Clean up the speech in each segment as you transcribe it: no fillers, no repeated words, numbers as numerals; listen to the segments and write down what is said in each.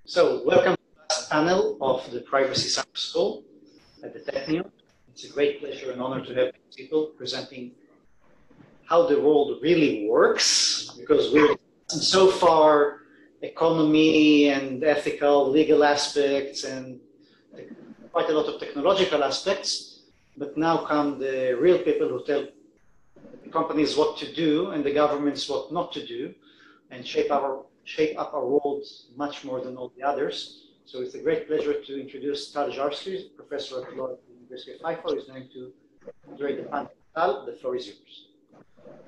So, welcome to the last panel of the Privacy Summer School at the Technion. It's a great pleasure and honor to have people presenting how the world really works, because we're so far economy and ethical, legal aspects and quite a lot of technological aspects, but now come the real people who tell the companies what to do and the governments what not to do, and shape up our world much more than all the others. So it's a great pleasure to introduce Tal Zarsky, professor at law at the University of Haifa, who is going to moderate the panel. Tal, the floor is yours.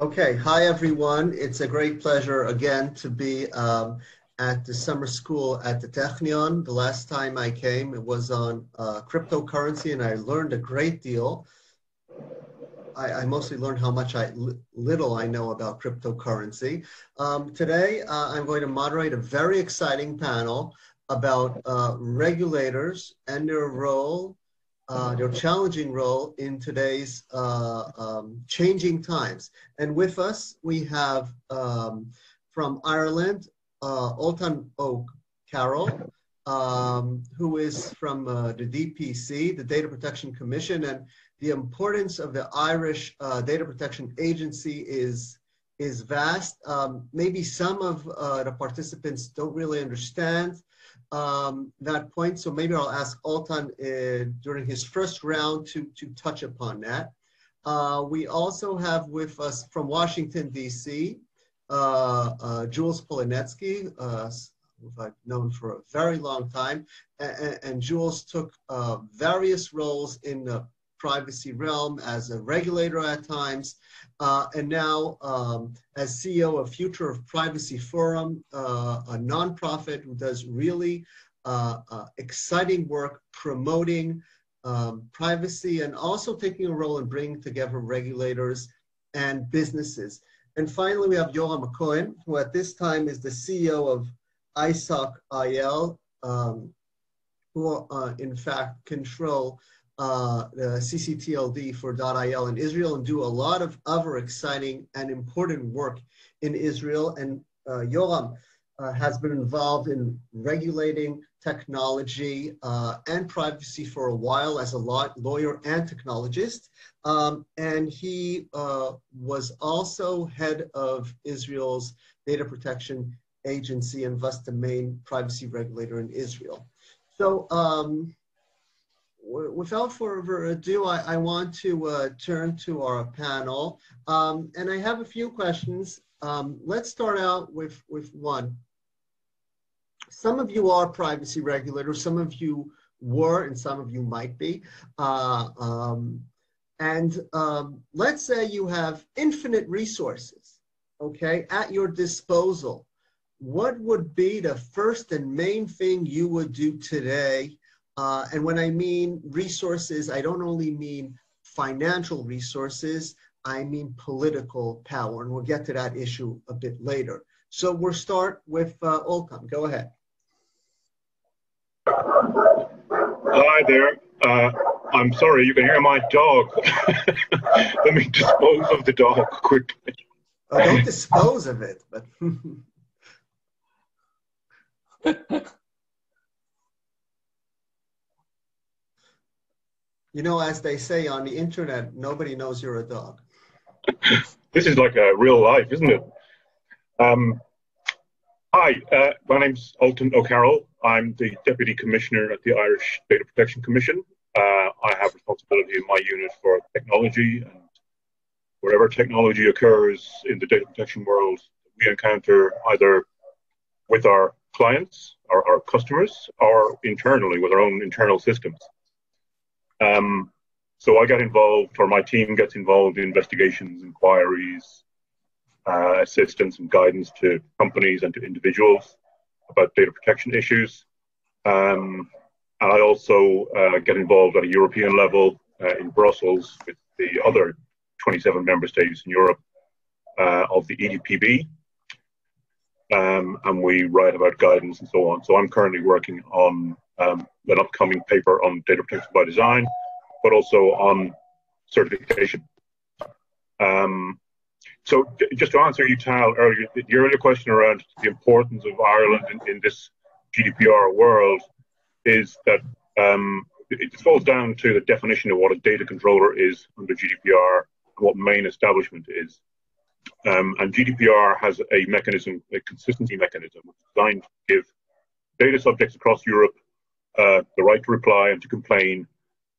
Okay, hi everyone. It's a great pleasure again to be at the summer school at the Technion. The last time I came, it was on cryptocurrency, and I learned a great deal. I mostly learned how much little I know about cryptocurrency. Today, I'm going to moderate a very exciting panel about regulators and their role, their challenging role in today's changing times. And with us, we have from Ireland, Alton O'carroll, who is from the DPC, the Data Protection Commission, and the importance of the Irish Data Protection Agency is vast. Maybe some of the participants don't really understand that point, so maybe I'll ask Ultan during his first round to touch upon that. We also have with us from Washington, D.C., Jules Polonetsky, who I've known for a very long time, and Jules took various roles in the privacy realm as a regulator at times, and now as CEO of Future of Privacy Forum, a nonprofit who does really exciting work promoting privacy and also taking a role in bringing together regulators and businesses. And finally, we have Yoram, Hacohen, who at this time is the CEO of ISOC-IL, who in fact control the CCTLD for .il in Israel and do a lot of other exciting and important work in Israel. And Yoram has been involved in regulating technology and privacy for a while as a lawyer and technologist. And he was also head of Israel's Data Protection Agency and thus the main privacy regulator in Israel. So without further ado, I want to turn to our panel. And I have a few questions. Let's start out with one. Some of you are privacy regulators, some of you were, and some of you might be. Let's say you have infinite resources, okay, at your disposal. What would be the first and main thing you would do today? And when I mean resources, I don't only mean financial resources, I mean political power, and we'll get to that issue a bit later. So we'll start with Ultan. Go ahead. Hi there. I'm sorry, you can hear my dog. Let me dispose of the dog quickly. Oh, don't dispose of it, but... You know, as they say on the internet, nobody knows you're a dog. This is like a real life, isn't it? Hi, my name's Alton O'Carroll. I'm the Deputy Commissioner at the Irish Data Protection Commission. I have responsibility in my unit for technology, and wherever technology occurs in the data protection world, we encounter either with our clients, our customers, or internally with our own internal systems. So I get involved, or my team gets involved in investigations, inquiries, assistance and guidance to companies and to individuals about data protection issues. And I also get involved at a European level in Brussels with the other 27 member states in Europe of the EDPB. And we write about guidance and so on. So I'm currently working on an upcoming paper on data protection by design, but also on certification. So just to answer you, Tal, earlier, the earlier question around the importance of Ireland in this GDPR world is that it falls down to the definition of what a data controller is under GDPR and what main establishment is. And GDPR has a mechanism, a consistency mechanism, designed to give data subjects across Europe the right to reply and to complain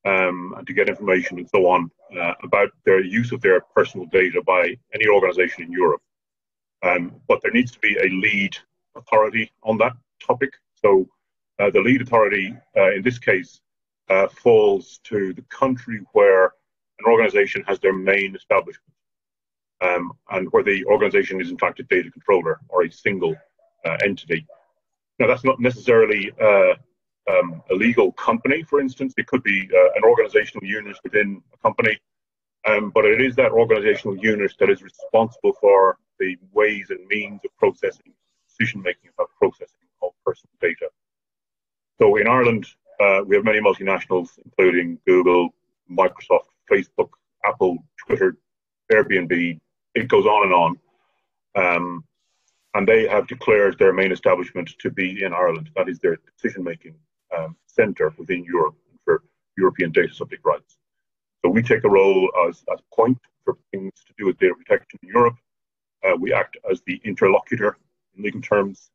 and to get information and so on about their use of their personal data by any organization in Europe. But there needs to be a lead authority on that topic. So the lead authority in this case falls to the country where an organization has their main establishment and where the organization is in fact a data controller or a single entity. Now that's not necessarily a legal company, for instance. It could be an organizational unit within a company, but it is that organizational unit that is responsible for the ways and means of processing, decision-making about processing of personal data. So in Ireland, we have many multinationals, including Google, Microsoft, Facebook, Apple, Twitter, Airbnb. It goes on and on. And they have declared their main establishment to be in Ireland. That is their decision-making centre within Europe for European data subject rights. So we take a role as point for things to do with data protection in Europe. We act as the interlocutor in legal terms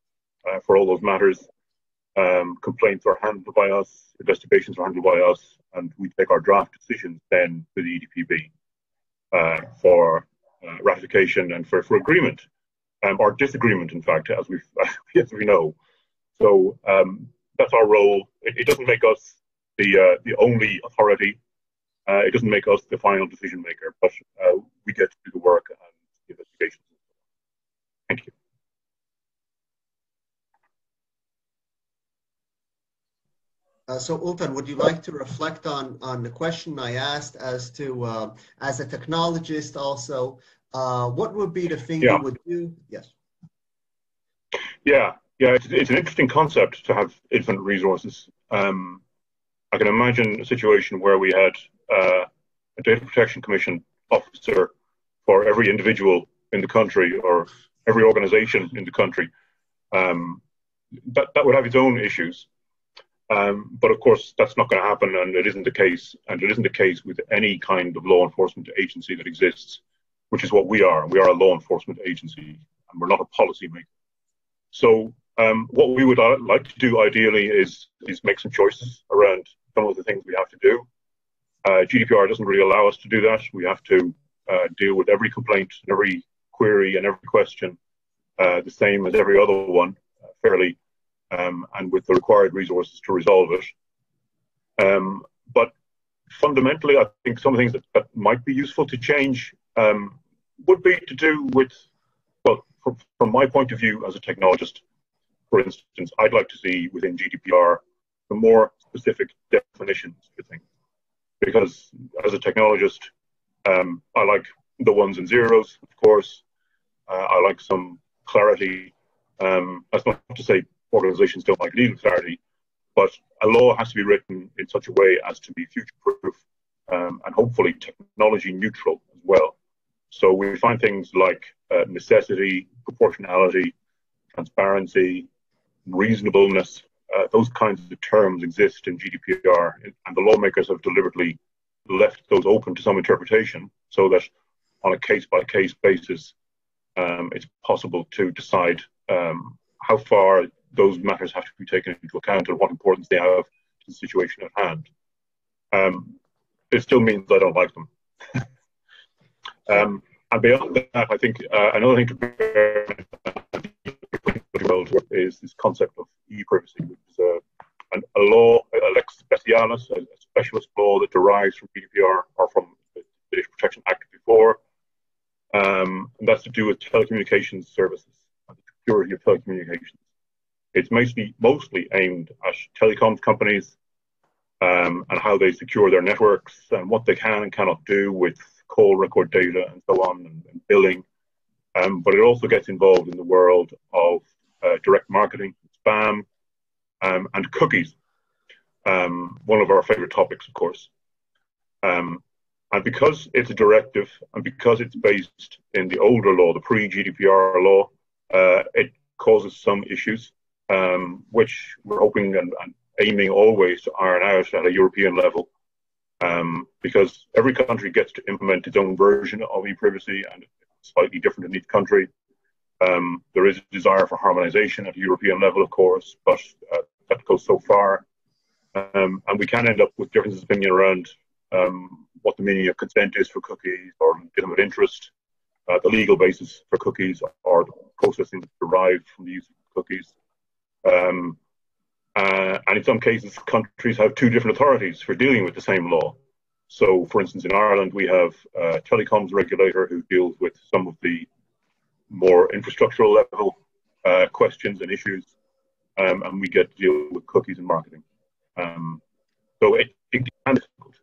for all those matters. Complaints are handled by us, investigations are handled by us, and we take our draft decisions then to the EDPB for ratification and for agreement, or disagreement, in fact, as we know. So that's our role. It doesn't make us the only authority. It doesn't make us the final decision maker, but we get to do the work and the investigations. Thank you. So Ultan, would you like to reflect on the question I asked as to, as a technologist also, what would be the thing you would do? Yes. Yeah, it's an interesting concept to have infinite resources. I can imagine a situation where we had a data protection commission officer for every individual in the country or every organization in the country. That would have its own issues. But of course, that's not going to happen, and it isn't the case. And it isn't the case with any kind of law enforcement agency that exists, which is what we are. We are a law enforcement agency, and we're not a policy maker. So what we would like to do ideally is make some choices around some of the things we have to do. GDPR doesn't really allow us to do that. We have to deal with every complaint, every query, and every question the same as every other one, fairly. And with the required resources to resolve it. But fundamentally, I think some of the things that might be useful to change would be to do with, well, from my point of view as a technologist, for instance, I'd like to see within GDPR the more specific definitions for things. Because as a technologist, I like the ones and zeros, of course. I like some clarity. That's not to say organizations don't like legal clarity, but a law has to be written in such a way as to be future-proof and hopefully technology neutral as well. So we find things like necessity, proportionality, transparency, reasonableness. Those kinds of terms exist in GDPR, and the lawmakers have deliberately left those open to some interpretation so that on a case-by-case basis, it's possible to decide how far those matters have to be taken into account and what importance they have to the situation at hand. It still means I don't like them. And beyond that, I think another thing to bear in mind is this concept of e-privacy, which is a law, a lex specialis, a specialist law that derives from GDPR or from the Data Protection Act before. And that's to do with telecommunications services and the security of telecommunications. It's mostly aimed at telecoms companies and how they secure their networks and what they can and cannot do with call record data and so on and billing. But it also gets involved in the world of direct marketing, spam, and cookies. One of our favorite topics, of course. And because it's a directive and because it's based in the older law, the pre-GDPR law, it causes some issues. which we're hoping and aiming always to iron out at a European level, because every country gets to implement its own version of e-privacy, and it's slightly different in each country. There is a desire for harmonization at a European level, of course, but that goes so far. And we can end up with differences of opinion around what the meaning of consent is for cookies, or legitimate interest, the legal basis for cookies, or the processing derived from the use of cookies. And in some cases, countries have two different authorities for dealing with the same law. So, for instance, in Ireland, we have a telecoms regulator who deals with some of the more infrastructural level questions and issues, and we get to deal with cookies and marketing. So it can be difficult.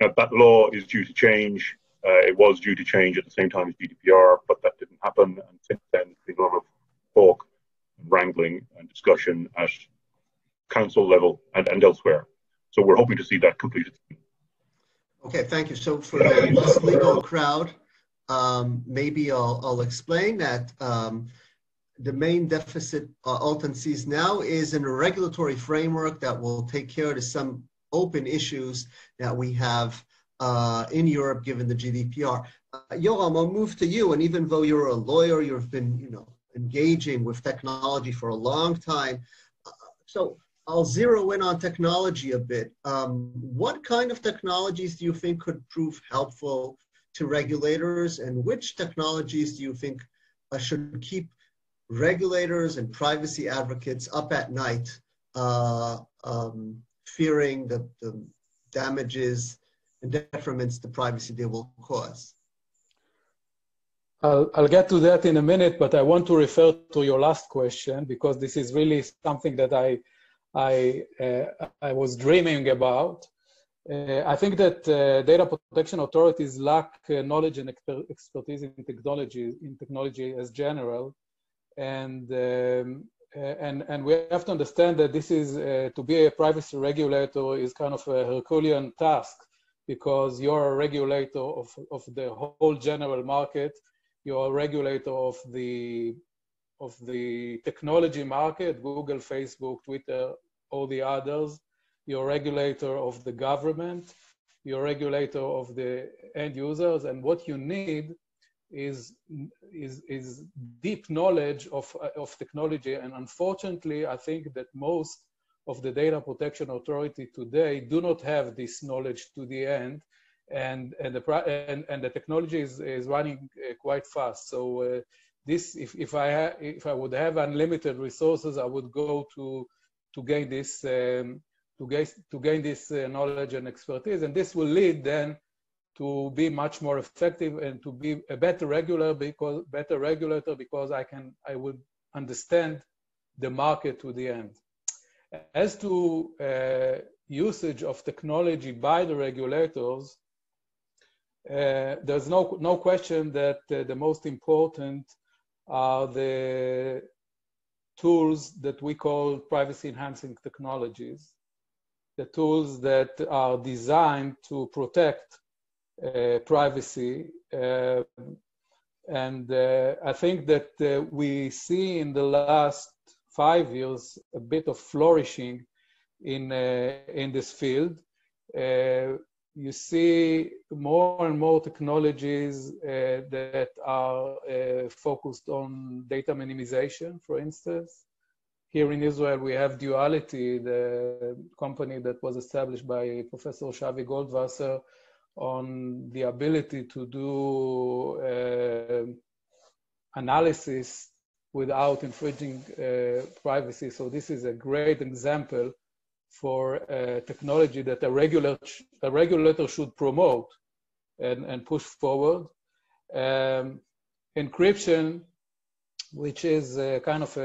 That law is due to change. It was due to change at the same time as GDPR, but that didn't happen. And since then, there's been a lot of talk, and wrangling, and discussion at council level and elsewhere. So we're hoping to see that completed. Okay, thank you. So for the less legal crowd, maybe I'll explain that the main deficit Ultan sees now is in a regulatory framework that will take care of some open issues that we have in Europe, given the GDPR. Yoram, I'll move to you. And even though you're a lawyer, you've been, engaging with technology for a long time. So I'll zero in on technology a bit. What kind of technologies do you think could prove helpful to regulators, and which technologies do you think should keep regulators and privacy advocates up at night, fearing the damages and detriments to privacy they will cause? I'll get to that in a minute, but I want to refer to your last question, because this is really something that I was dreaming about. I think that data protection authorities lack knowledge and expertise in technology as general, and we have to understand that this is to be a privacy regulator is kind of a Herculean task, because you're a regulator of the whole general market. You're a regulator of the technology market, Google, Facebook, Twitter, all the others. You're a regulator of the government. You're a regulator of the end users. And what you need is deep knowledge of technology. And unfortunately, I think that most of the data protection authority today do not have this knowledge to the end. And the technology is running quite fast. So this, if I would have unlimited resources, I would go to gain this knowledge and expertise, and this will lead then to be much more effective and to be a better regulator because I would understand the market to the end. As to usage of technology by the regulators, there's no question that the most important are the tools that we call privacy-enhancing technologies, the tools that are designed to protect privacy. And I think that we see in the last 5 years a bit of flourishing in this field. You see more and more technologies that are focused on data minimization, for instance. Here in Israel, we have Duality, the company that was established by Professor Shavi Goldwasser, on the ability to do analysis without infringing privacy. So this is a great example for technology that a regulator should promote and push forward. Encryption, which is kind of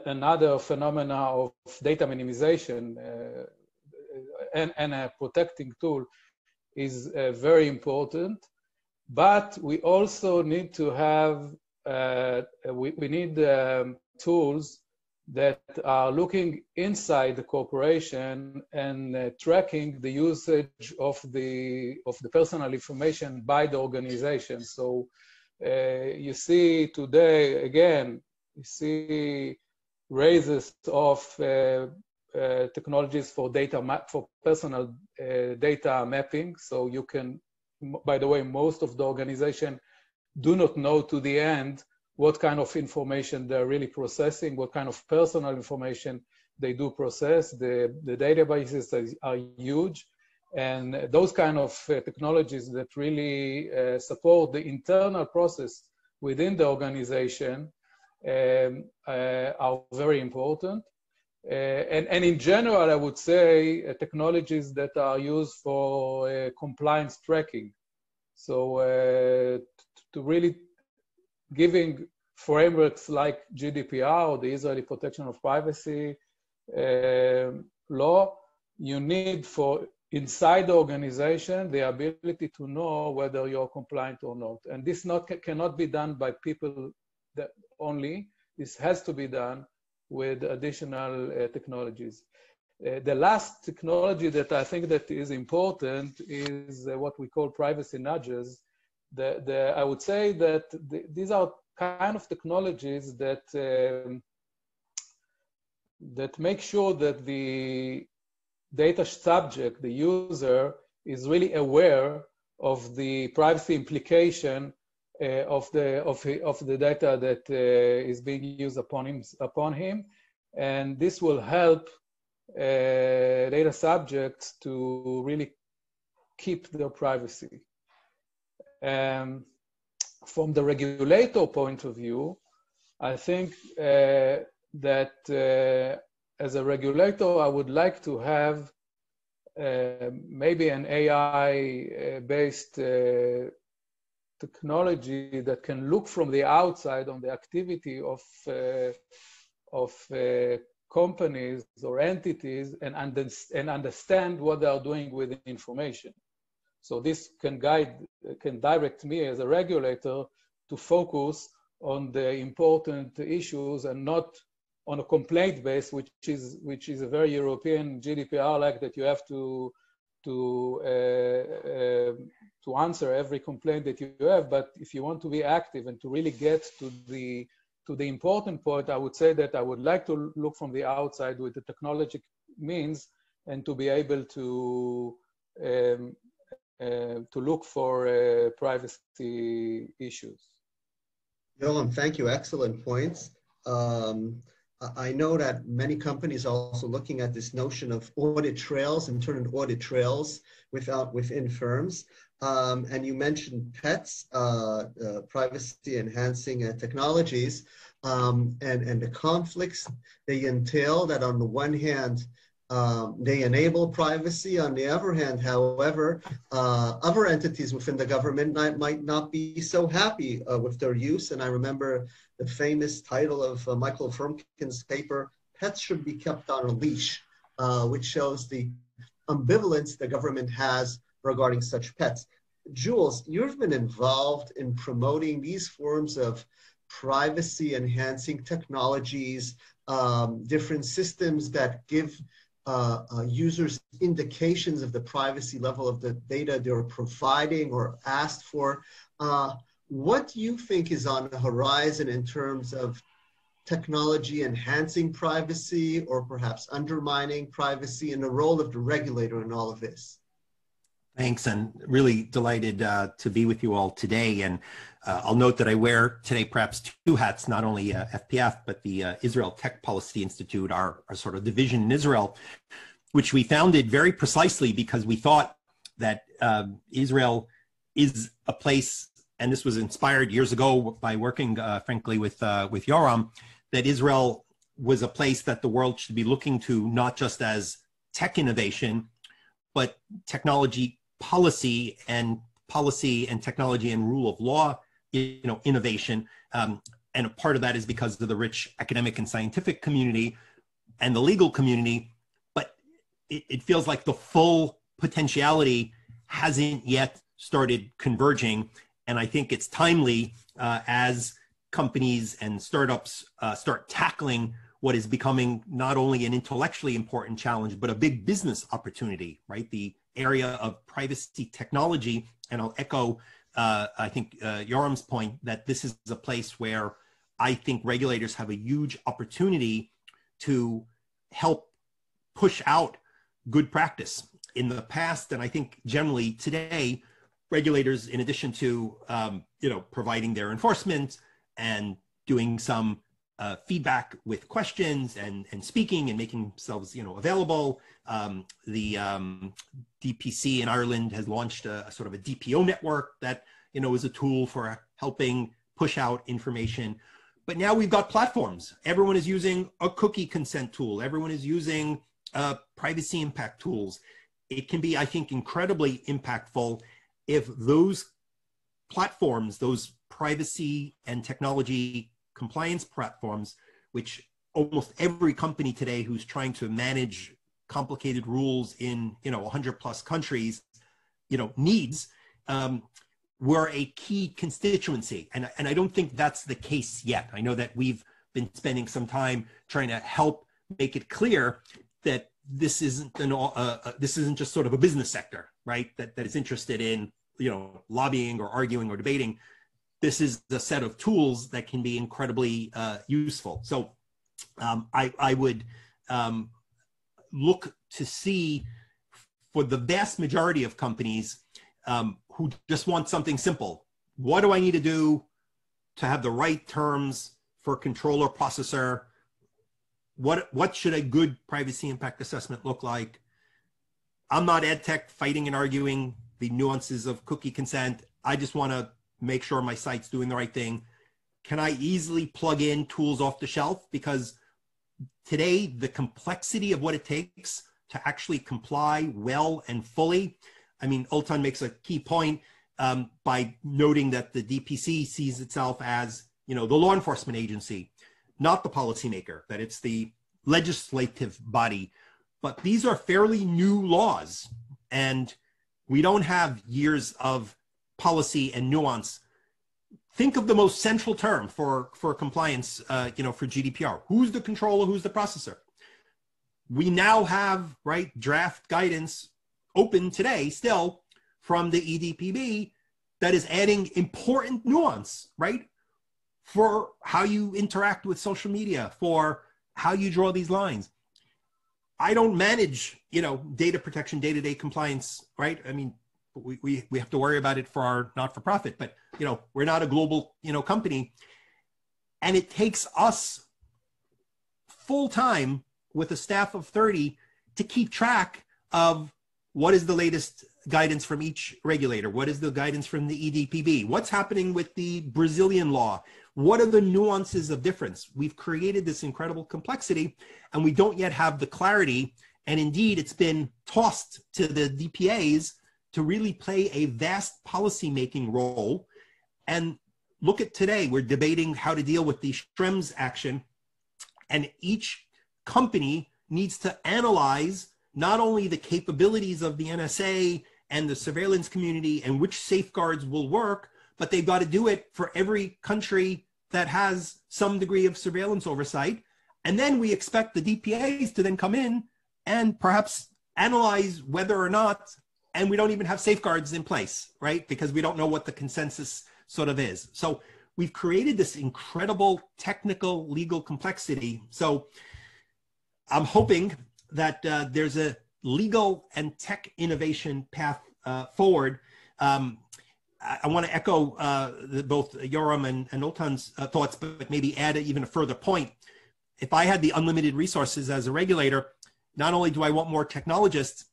another phenomena of data minimization and a protecting tool, is very important. But we also need to have, we need tools that are looking inside the corporation and tracking the usage of the personal information by the organization. So you see today, again, you see raises of technologies for personal data mapping. So you can, by the way, most of the organization do not know to the end what kind of information they're really processing, what kind of personal information they do process. The databases are huge. And those kind of technologies that really support the internal process within the organization are very important. And in general, I would say technologies that are used for compliance tracking. So to really giving frameworks like GDPR, or the Israeli Protection of Privacy law, you need for inside the organization the ability to know whether you're compliant or not. And this cannot be done by people that only. This has to be done with additional technologies. The last technology that I think that is important is what we call privacy nudges. I would say that these are kind of technologies that that make sure that the data subject, the user, is really aware of the privacy implication of the data that is being used upon him, and this will help data subjects to really keep their privacy. From the regulator point of view, I think that as a regulator, I would like to have maybe an AI-based technology that can look from the outside on the activity of companies or entities and understand what they are doing with the information. So this can direct me as a regulator to focus on the important issues and not on a complaint base, which is a very European GDPR-like, that you have to answer every complaint that you have. But if you want to be active and to really get to the important point, I would say that I would like to look from the outside with the technological means and to be able to look for privacy issues. Yoram, thank you. Excellent points. I know that many companies are also looking at this notion of audit trails, internal audit trails within firms. And you mentioned PETs, privacy enhancing technologies, and the conflicts they entail, that on the one hand, they enable privacy. On the other hand, however, other entities within the government might not be so happy with their use. And I remember the famous title of Michael Frumkin's paper, "Pets Should Be Kept on a Leash," which shows the ambivalence the government has regarding such pets. Jules, you've been involved in promoting these forms of privacy enhancing technologies, different systems that give users indications of the privacy level of the data they're providing or asked for. What do you think is on the horizon in terms of technology enhancing privacy or perhaps undermining privacy, and the role of the regulator in all of this? Thanks, and really delighted to be with you all today. And I'll note that I wear today perhaps two hats, not only FPF, but the Israel Tech Policy Institute, our sort of division in Israel, which we founded very precisely because we thought that Israel is a place, and this was inspired years ago by working, frankly, with Yoram, that Israel was a place that the world should be looking to, not just as tech innovation, but technology policy and technology and rule of law, innovation. And a part of that is because of the rich academic and scientific community and the legal community, but it feels like the full potentiality hasn't yet started converging. And I think it's timely as companies and startups start tackling what is becoming not only an intellectually important challenge, but a big business opportunity, right? The area of privacy technology. And I'll echo, I think, Yoram's point that this is a place where I think regulators have a huge opportunity to help push out good practice. In the past, and I think generally today, regulators, in addition to providing their enforcement and doing some feedback with questions and speaking and making themselves available, the DPC in Ireland has launched a sort of a DPO network that is a tool for helping push out information. But now we've got platforms. Everyone is using a cookie consent tool. Everyone is using privacy impact tools. It can be, I think, incredibly impactful if those platforms, those privacy and technology compliance platforms, which almost every company today who's trying to manage complicated rules in 100 plus countries, needs, were a key constituency. And I don't think that's the case yet. I know that we've been spending some time trying to help make it clear that this isn't just sort of a business sector, right? That is interested in lobbying or arguing or debating. This is the set of tools that can be incredibly useful. So I would look to see, for the vast majority of companies who just want something simple, what do I need to do to have the right terms for controller processor? What should a good privacy impact assessment look like? I'm not ed tech fighting and arguing the nuances of cookie consent. I just want to make sure my site's doing the right thing. Can I easily plug in tools off the shelf? Because today, the complexity of what it takes to actually comply well and fully. I mean, Ultan makes a key point by noting that the DPC sees itself as, the law enforcement agency, not the policymaker, that it's the legislative body. But these are fairly new laws, and we don't have years of policy and nuance. Think of the most central term for compliance, for GDPR. Who's the controller? Who's the processor? We now have, draft guidance open today still from the EDPB that is adding important nuance, for how you interact with social media, for how you draw these lines. I don't manage, data protection, day-to-day compliance, right? I mean, we have to worry about it for our not-for-profit, but, we're not a global, company. And it takes us full-time with a staff of 30 to keep track of what is the latest guidance from each regulator? What is the guidance from the EDPB? What's happening with the Brazilian law? What are the nuances of difference? We've created this incredible complexity, and we don't yet have the clarity. And indeed, it's been tossed to the DPAs to really play a vast policy-making role. And look at today, we're debating how to deal with the Schrems action, and each company needs to analyze not only the capabilities of the NSA and the surveillance community and which safeguards will work, but they've got to do it for every country that has some degree of surveillance oversight. And then we expect the DPAs to then come in and perhaps analyze whether or not, and we don't even have safeguards in place, right? Because we don't know what the consensus sort of is. So we've created this incredible technical legal complexity. So I'm hoping that there's a legal and tech innovation path forward. I want to echo both Yoram and Ultan's thoughts, but maybe add even a further point. If I had the unlimited resources as a regulator, not only do I want more technologists,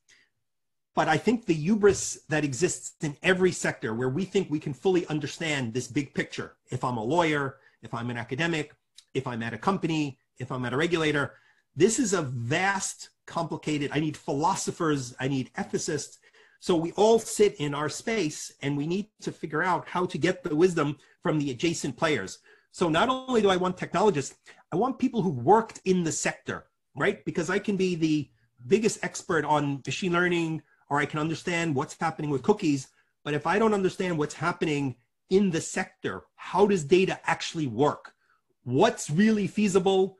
but I think the hubris that exists in every sector where we think we can fully understand this big picture. If I'm a lawyer, if I'm an academic, if I'm at a company, if I'm at a regulator, this is a vast, complicated, I need philosophers, I need ethicists. So we all sit in our space and we need to figure out how to get the wisdom from the adjacent players. So not only do I want technologists, I want people who've worked in the sector, right? Because I can be the biggest expert on machine learning, or I can understand what's happening with cookies. But if I don't understand what's happening in the sector, how does data actually work? What's really feasible?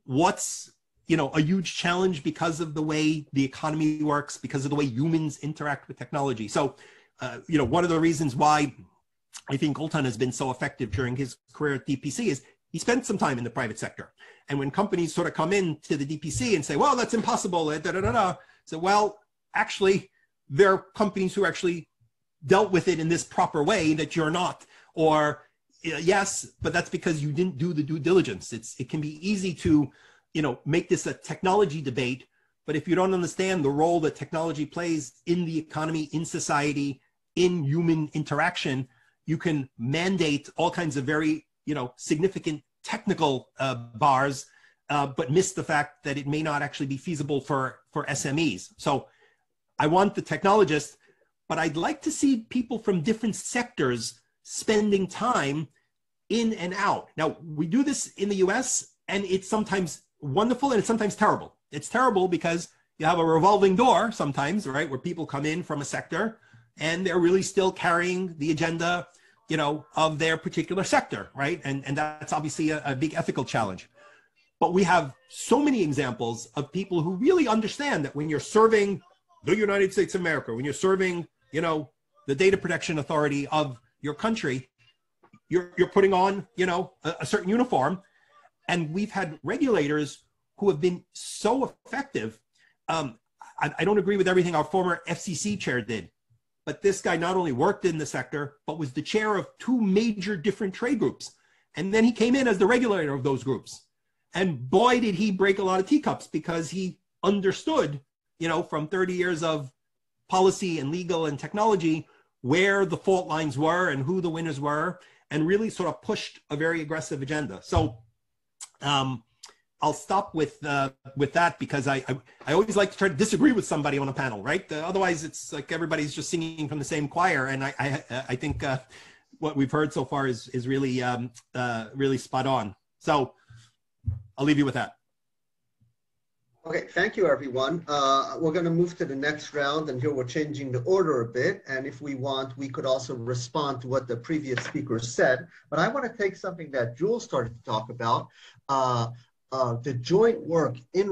What's a huge challenge because of the way the economy works, because of the way humans interact with technology. So, one of the reasons why I think Ultan has been so effective during his career at DPC is he spent some time in the private sector. And when companies sort of come in to the DPC and say, well, that's impossible, so, well, actually, there are companies who actually dealt with it in this proper way that you're not. Or, yes, but that's because you didn't do the due diligence. It can be easy to, make this a technology debate, but if you don't understand the role that technology plays in the economy, in society, in human interaction, you can mandate all kinds of very, significant technical bars, but miss the fact that it may not actually be feasible for SMEs. So I want the technologists, but I'd like to see people from different sectors spending time in and out. Now, we do this in the US, and it's sometimes wonderful and it's sometimes terrible. It's terrible because you have a revolving door sometimes, right, where people come in from a sector and they're really still carrying the agenda, of their particular sector, right? And that's obviously a big ethical challenge. But we have so many examples of people who really understand that when you're serving the United States of America, when you're serving, the data protection authority of your country, you're putting on, a certain uniform. And we've had regulators who have been so effective. I don't agree with everything our former FCC chair did, but this guy not only worked in the sector, but was the chair of 2 major different trade groups. And then he came in as the regulator of those groups. And boy, did he break a lot of teacups, because he understood, from 30 years of policy and legal and technology, where the fault lines were and who the winners were, and really sort of pushed a very aggressive agenda. So I'll stop with that, because I always like to try to disagree with somebody on a panel, right? Otherwise, it's like everybody's just singing from the same choir. And I think what we've heard so far is really really spot on. So I'll leave you with that. Okay, thank you, everyone. We're going to move to the next round, and here we're changing the order a bit. And if we want, we could also respond to what the previous speaker said. But I want to take something that Jules started to talk about. The joint work in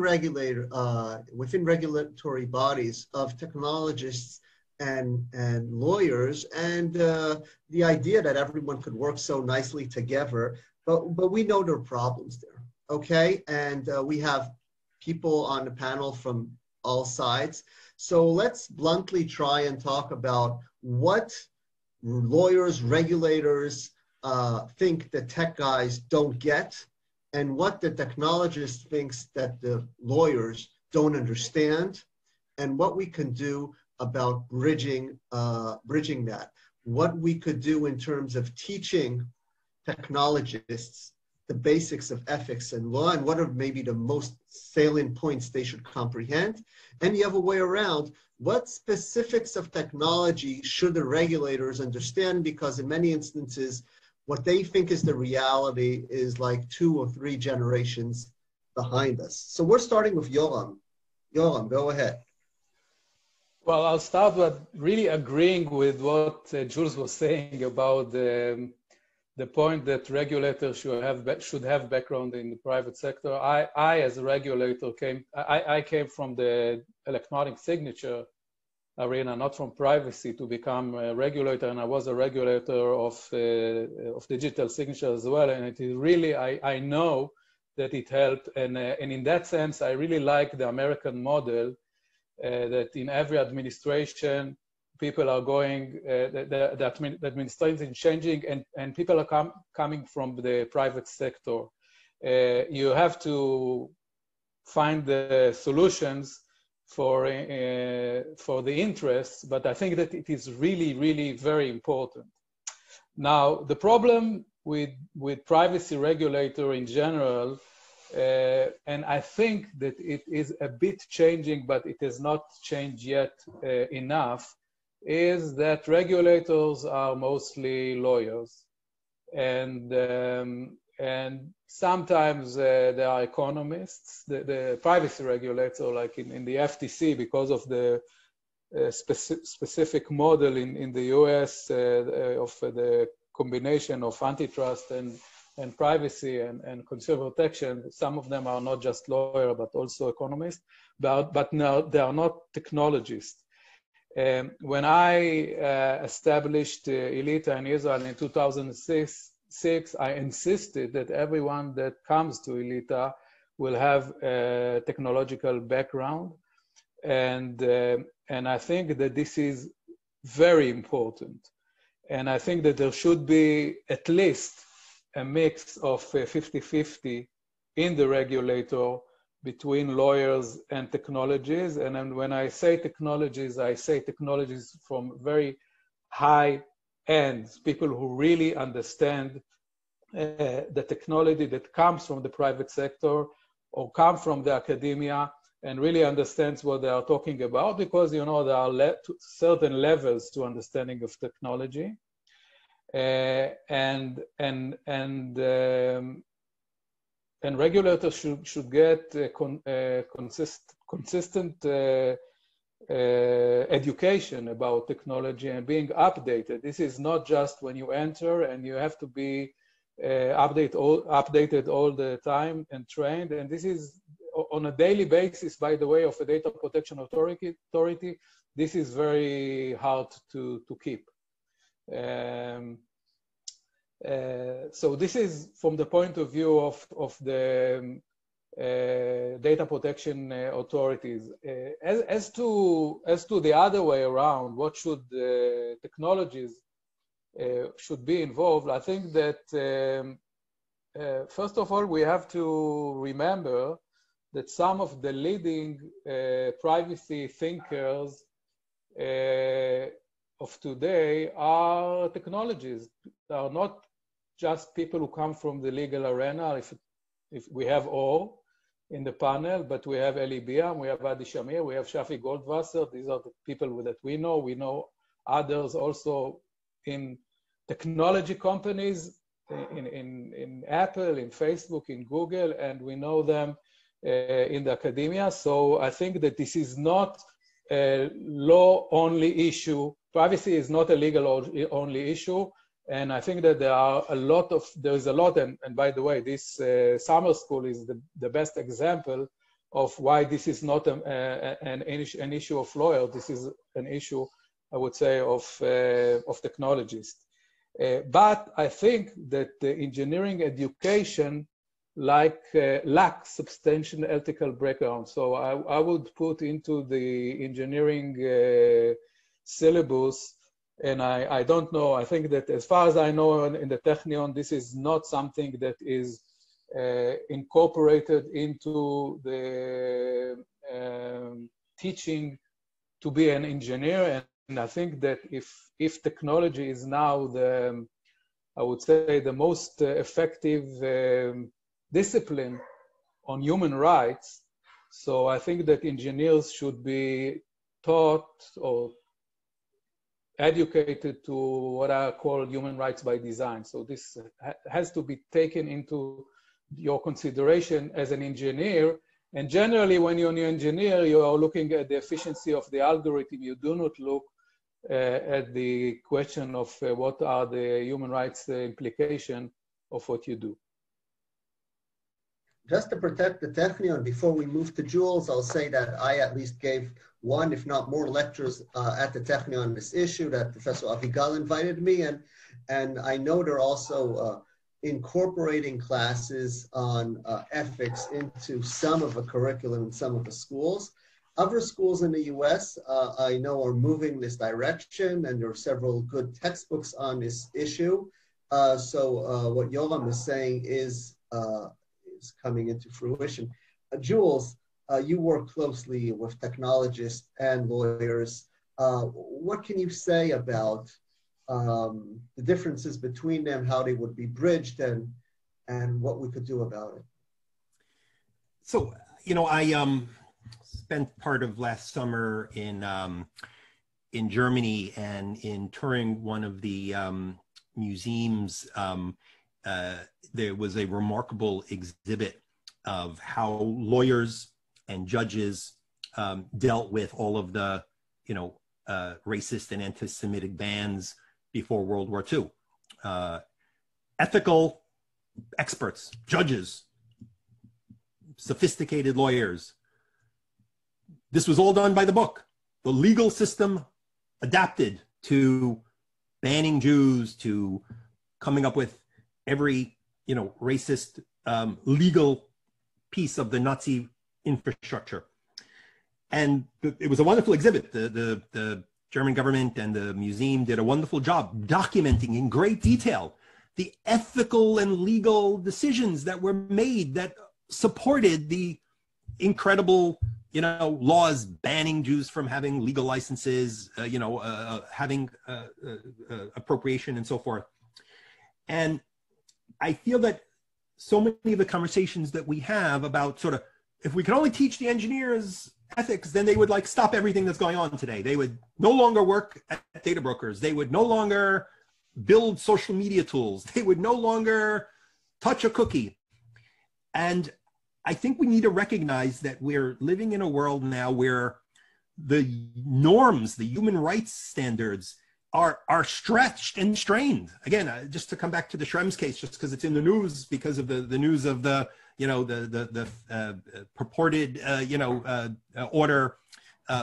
within regulatory bodies of technologists and lawyers, and the idea that everyone could work so nicely together, but we know there are problems there, okay? And we have people on the panel from all sides. So let's bluntly try and talk about what lawyers, regulators think the tech guys don't get, and what the technologist thinks that the lawyers don't understand, and what we can do about bridging that. What we could do in terms of teaching technologists the basics of ethics and law, and what are maybe the most salient points they should comprehend. And the other way around, what specifics of technology should the regulators understand? Because in many instances, what they think is the reality is like 2 or 3 generations behind us. So we're starting with Yoram. Yoram, go ahead. Well, I'll start with really agreeing with what Jules was saying about the point that regulators should have background in the private sector. I as a regulator, came from the electronic signature arena, not from privacy, to become a regulator, and I was a regulator of digital signature as well, and it is really, I know that it helped, and in that sense, I really like the American model, that in every administration, people are going, the administration is changing, and people are coming from the private sector. You have to find the solutions for the interests, but I think that it is really, really very important. Now, the problem with privacy regulator in general, and I think that it is a bit changing, but it has not changed yet enough, is that regulators are mostly lawyers, and sometimes there are economists. The privacy regulator, like in the FTC, because of the specific model in the US of the combination of antitrust and privacy and consumer protection, some of them are not just lawyers but also economists, but no, they are not technologists. When I established Elita in Israel in 2006, 1996, I insisted that everyone that comes to ILITA will have a technological background. And I think that this is very important. And I think that there should be at least a mix of 50-50 in the regulator between lawyers and technologies. And then when I say technologies from very high end, people who really understand the technology that comes from the private sector or come from the academia and really understands what they are talking about, because, you know, there are certain levels to understanding of technology. And regulators should get consistent education about technology and being updated. This is not just when you enter and you have to be updated all the time and trained. And this is on a daily basis, by the way, of a data protection authority. This is very hard to keep. So this is from the point of view of the data protection authorities. As to the other way around, what should technologies should be involved? I think that first of all, we have to remember that some of the leading privacy thinkers of today are technologies. They are not just people who come from the legal arena. If we have all in the panel, but we have Eli Biam, we have Adi Shamir, we have Shafi Goldwasser. These are the people that we know. We know others also in technology companies, in Apple, in Facebook, in Google, and we know them in the academia. So I think that this is not a law-only issue. Privacy is not a legal-only issue. And I think that there is a lot, and by the way, this summer school is the best example of why this is not an issue of lawyers. This is an issue, I would say, of technologists. But I think that the engineering education lacks substantial ethical background. So I would put into the engineering syllabus. And I don't know, I think that as far as I know in the Technion, this is not something that is incorporated into the teaching to be an engineer. And I think that if technology is now I would say the most effective discipline on human rights, so I think that engineers should be taught or educated to what I call human rights by design. So this has to be taken into your consideration as an engineer. And generally, when you're an engineer, you are looking at the efficiency of the algorithm. You do not look at the question of what are the human rights implication of what you do. Just to protect the Technion, before we move to Jules, I'll say that I at least gave one, if not more, lectures at the Technion on this issue that Professor Avigal invited me, and I know they're also incorporating classes on ethics into some of the curriculum in some of the schools. Other schools in the US, I know, are moving this direction, and there are several good textbooks on this issue. So what Yoram is saying is coming into fruition. Jules, you work closely with technologists and lawyers. What can you say about the differences between them, how they would be bridged, and what we could do about it? So, you know, I spent part of last summer in Germany, and in touring one of the museums, there was a remarkable exhibit of how lawyers and judges dealt with all of the, you know, racist and anti-Semitic bans before World War II. Ethical experts, judges, sophisticated lawyers. This was all done by the book. The legal system adapted to banning Jews, to coming up with every, racist legal piece of the Nazi infrastructure. And it was a wonderful exhibit. The German government and the museum did a wonderful job documenting in great detail the ethical and legal decisions that were made that supported the incredible, laws banning Jews from having legal licenses, having appropriation and so forth. And I feel that so many of the conversations that we have about sort of, if we could only teach the engineers ethics, then they would stop everything that's going on today. They would no longer work at data brokers. They would no longer build social media tools. They would no longer touch a cookie. And I think we need to recognize that we're living in a world now where the norms, the human rights standards are stretched and strained. Again, just to come back to the Schrems case, just because it's in the news, because of the news of the purported, order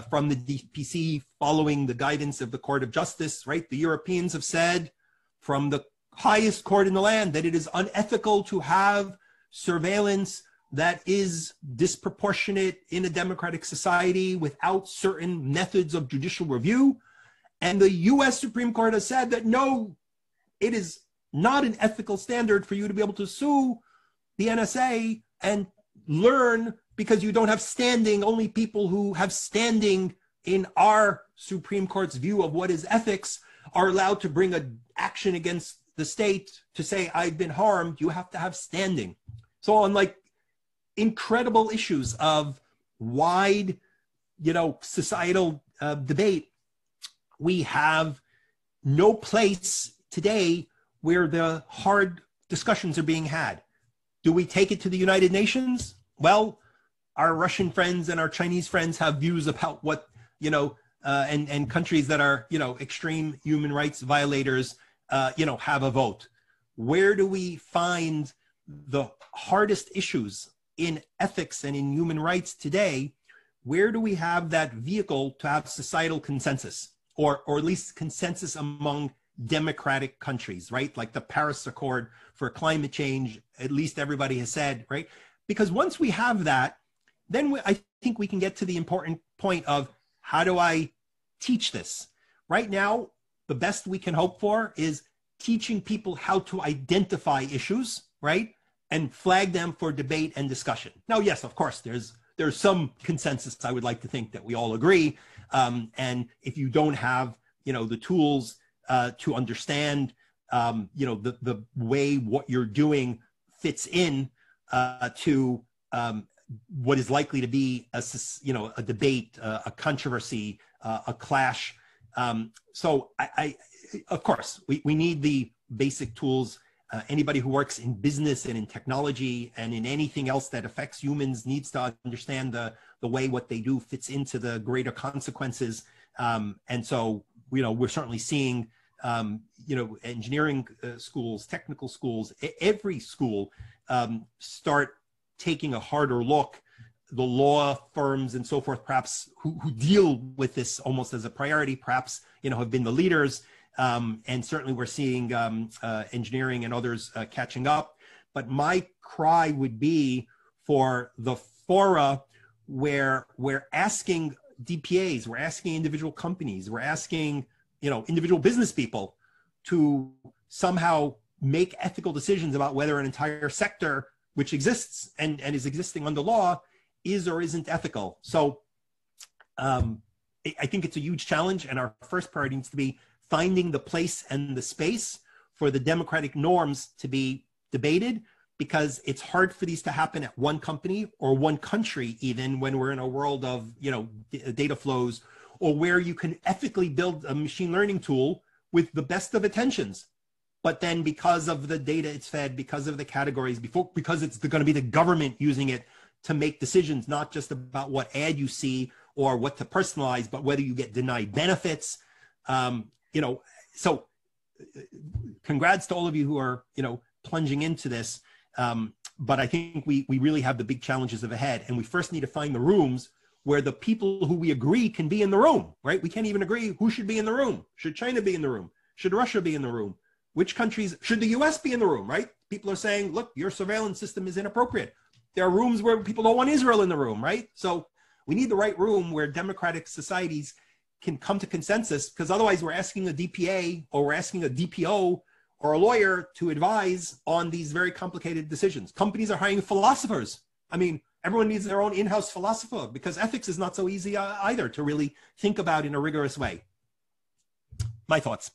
from the DPC following the guidance of the Court of Justice, right? The Europeans have said from the highest court in the land that it is unethical to have surveillance that is disproportionate in a democratic society without certain methods of judicial review. And the US Supreme Court has said that no, it is not an ethical standard for you to be able to sue the NSA and learn, because you don't have standing. Only people who have standing in our Supreme Court's view of what is ethics are allowed to bring an action against the state to say, I've been harmed. You have to have standing. So on incredible issues of wide, societal debate, we have no place today where the hard discussions are being had. Do we take it to the United Nations? Well, our Russian friends and our Chinese friends have views about what, and countries that are, extreme human rights violators, have a vote. Where do we find the hardest issues in ethics and in human rights today? Where do we have that vehicle to have societal consensus, or at least consensus among democratic countries, right? Like the Paris Accord for climate change, at least everybody has said, right? Because once we have that, then I think we can get to the important point of, how do I teach this? Right now, the best we can hope for is teaching people how to identify issues, right? And flag them for debate and discussion. Now, yes, of course, there's some consensus. I would like to think that we all agree. And if you don't have, the tools to understand, the way what you're doing fits in to what is likely to be a debate, a controversy, a clash. So I of course, we need the basic tools. Anybody who works in business and in technology and in anything else that affects humans needs to understand the way what they do fits into the greater consequences. And so, we're certainly seeing, engineering schools, technical schools, every school start taking a harder look. The law firms and so forth, perhaps who deal with this almost as a priority, perhaps, have been the leaders. And certainly we're seeing engineering and others catching up. But my cry would be for the fora where we're asking DPAs, we're asking individual companies, we're asking, individual business people to somehow make ethical decisions about whether an entire sector which exists and is existing under law is or isn't ethical. So I think it's a huge challenge, and our first priority needs to be finding the place and the space for the democratic norms to be debated, because it's hard for these to happen at one company or one country, even when we're in a world of, data flows, or where you can ethically build a machine learning tool with the best of intentions. But then because of the data it's fed, because of the categories, because it's going to be the government using it to make decisions, not just about what ad you see or what to personalize, but whether you get denied benefits. So congrats to all of you who are, plunging into this. But I think we really have the big challenges of ahead, and we first need to find the rooms where the people who we agree can be in the room, right? We can't even agree who should be in the room. Should China be in the room? Should Russia be in the room? Which countries, should the US be in the room, right? People are saying, look, your surveillance system is inappropriate. There are rooms where people don't want Israel in the room, right? So we need the right room where democratic societies can come to consensus, because otherwise we're asking a DPA or we're asking a DPO or a lawyer to advise on these very complicated decisions. Companies are hiring philosophers. I mean, everyone needs their own in-house philosopher, because ethics is not so easy either to really think about in a rigorous way. My thoughts.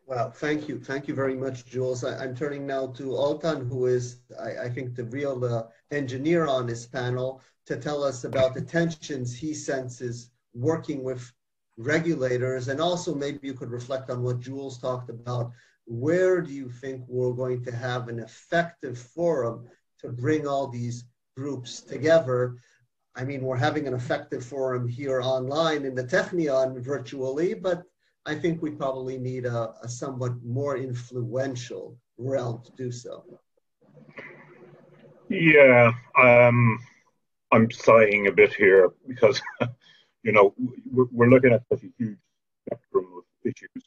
Well, thank you. Thank you very much, Jules. I'm turning now to Alton, who is, I think, the real engineer on this panel, to tell us about the tensions he senses working with regulators. And also maybe you could reflect on what Jules talked about. Where do you think we're going to have an effective forum to bring all these groups together? I mean, we're having an effective forum here online in the Technion virtually, but I think we probably need a somewhat more influential realm to do so. Yeah, I'm sighing a bit here because, you know, we're looking at such a huge spectrum of issues.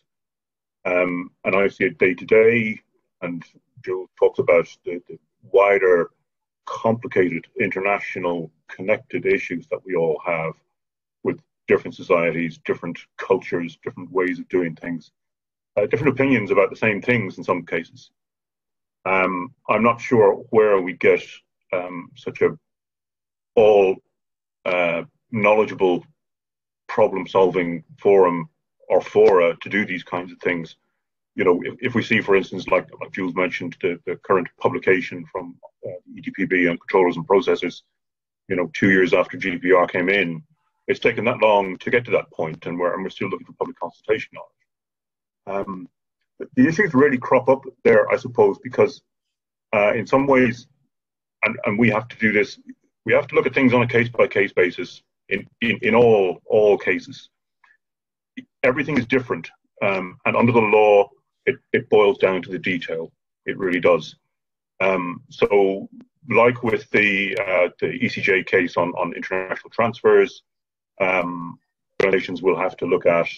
And I see it day to day, and Joe talks about the wider, complicated, international, connected issues that we all have with different societies, different cultures, different ways of doing things, different opinions about the same things in some cases. I'm not sure where we get such a all knowledgeable problem-solving forum or fora to do these kinds of things. You know, if we see, for instance, like Jules mentioned, the current publication from EDPB on controllers and processors, you know, 2 years after GDPR came in, it's taken that long to get to that point, and we're still looking for public consultation on it. The issues really crop up there, I suppose, because in some ways, and we have to do this, we have to look at things on a case-by-case basis in all cases. Everything is different, and under the law, it boils down to the detail. It really does. So, like with the ECJ case on international transfers, organizations will have to look at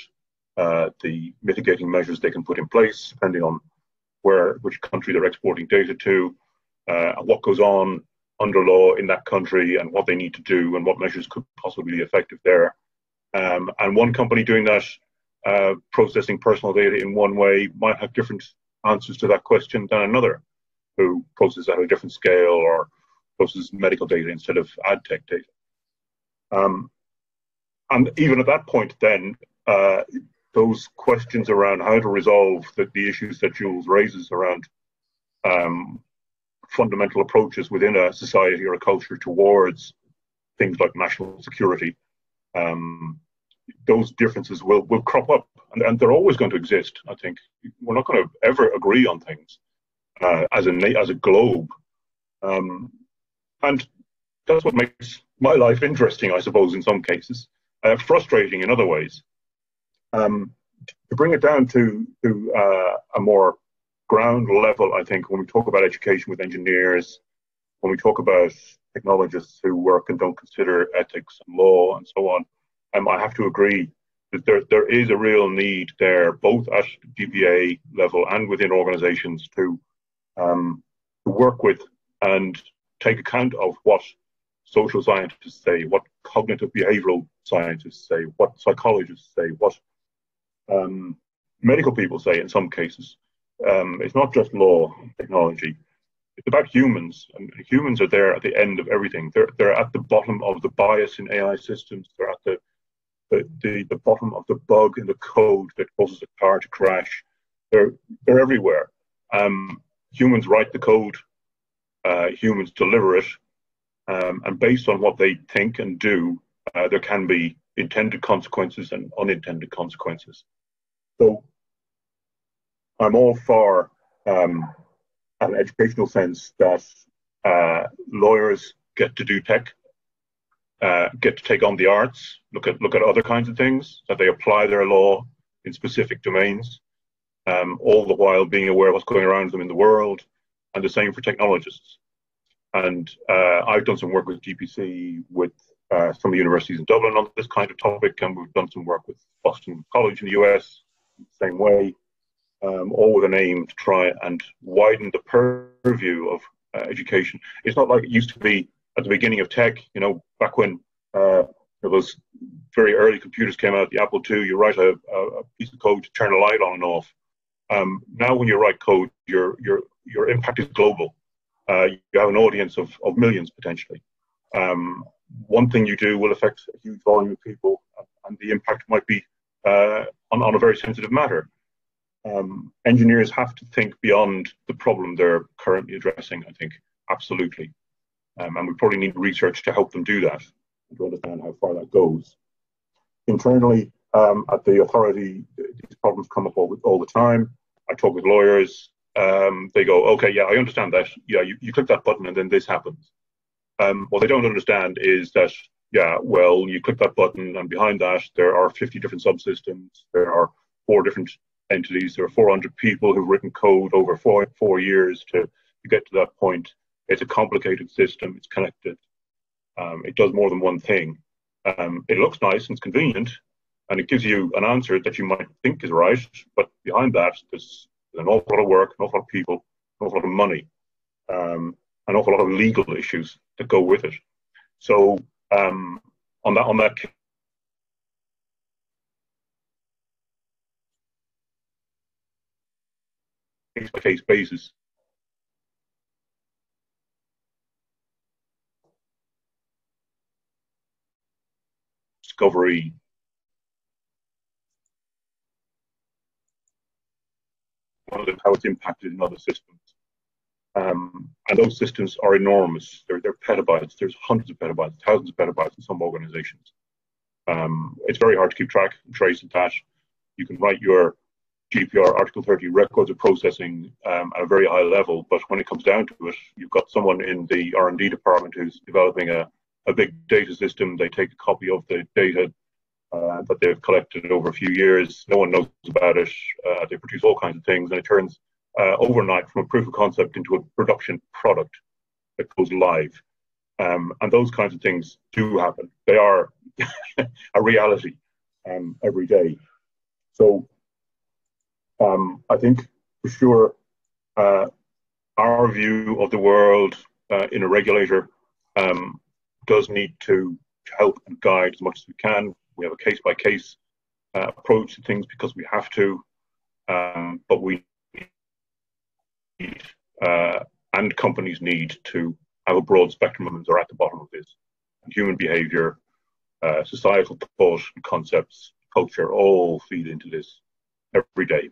the mitigating measures they can put in place, depending on which country they're exporting data to, what goes on under law in that country, and what they need to do, and what measures could possibly be effective there. And one company doing that, processing personal data in one way, might have different answers to that question than another, who processes at a different scale or processes medical data instead of ad tech data. And even at that point, then, those questions around how to resolve the issues that Jules raises around fundamental approaches within a society or a culture towards things like national security, those differences will crop up, and they're always going to exist. I think we're not going to ever agree on things as a globe, and that's what makes my life interesting, I suppose, in some cases, frustrating in other ways. To bring it down to a more ground level, I think when we talk about education with engineers, when we talk about technologists who work and don't consider ethics and law and so on, I have to agree that there is a real need there, both at DPA level and within organizations, to work with and take account of what social scientists say, what cognitive behavioral scientists say, what psychologists say, what medical people say in some cases. It's not just law and technology. It's about humans, and humans are there at the end of everything. They're at the bottom of the bias in AI systems. They're at the bottom of the bug in the code that causes a car to crash. They're everywhere. Humans write the code. Humans deliver it. And based on what they think and do, there can be intended consequences and unintended consequences. So I'm all for, an educational sense, that lawyers get to do tech, get to take on the arts, look at other kinds of things, that they apply their law in specific domains, all the while being aware of what's going around them in the world, and the same for technologists. And I've done some work with GPC, with some of the universities in Dublin on this kind of topic, and we've done some work with Boston College in the US, the same way. all with an aim to try and widen the purview of education. It's not like it used to be at the beginning of tech, you know, back when those very early computers came out, the Apple II, you write a piece of code to turn a light on and off. Now when you write code, your impact is global. You have an audience of millions potentially. One thing you do will affect a huge volume of people, and the impact might be on a very sensitive matter. Engineers have to think beyond the problem they're currently addressing, I think, absolutely. And we probably need research to help them do that, and to understand how far that goes. Internally, at the authority, these problems come up all the time. I talk with lawyers. They go, okay, yeah, I understand that. Yeah, you click that button and then this happens. What they don't understand is that, yeah, well, you click that button and behind that there are 50 different subsystems. There are 4 different entities. There are 400 people who've written code over four years to get to that point. It's a complicated system. It's connected. It does more than one thing. It looks nice and it's convenient, and it gives you an answer that you might think is right, but behind that there's an awful lot of work, an awful lot of people, an awful lot of money, an awful lot of legal issues that go with it. So on that case-by-case basis, discovery, how it's impacted in other systems. And those systems are enormous. They're petabytes. There's hundreds of petabytes, thousands of petabytes in some organizations. It's very hard to keep track and trace of that. You can write your GDPR Article 30 records of processing at a very high level, but when it comes down to it, you've got someone in the R&D department who's developing a big data system. They take a copy of the data that they've collected over a few years. No one knows about it. They produce all kinds of things, and it turns overnight from a proof of concept into a production product that goes live. And those kinds of things do happen. They are a reality every day. So I think for sure our view of the world in a regulator does need to help and guide as much as we can. We have a case-by-case approach to things because we have to, but we need, and companies need to have a broad spectrum of them that are at the bottom of this. And human behavior, societal thought and concepts, culture, all feed into this every day.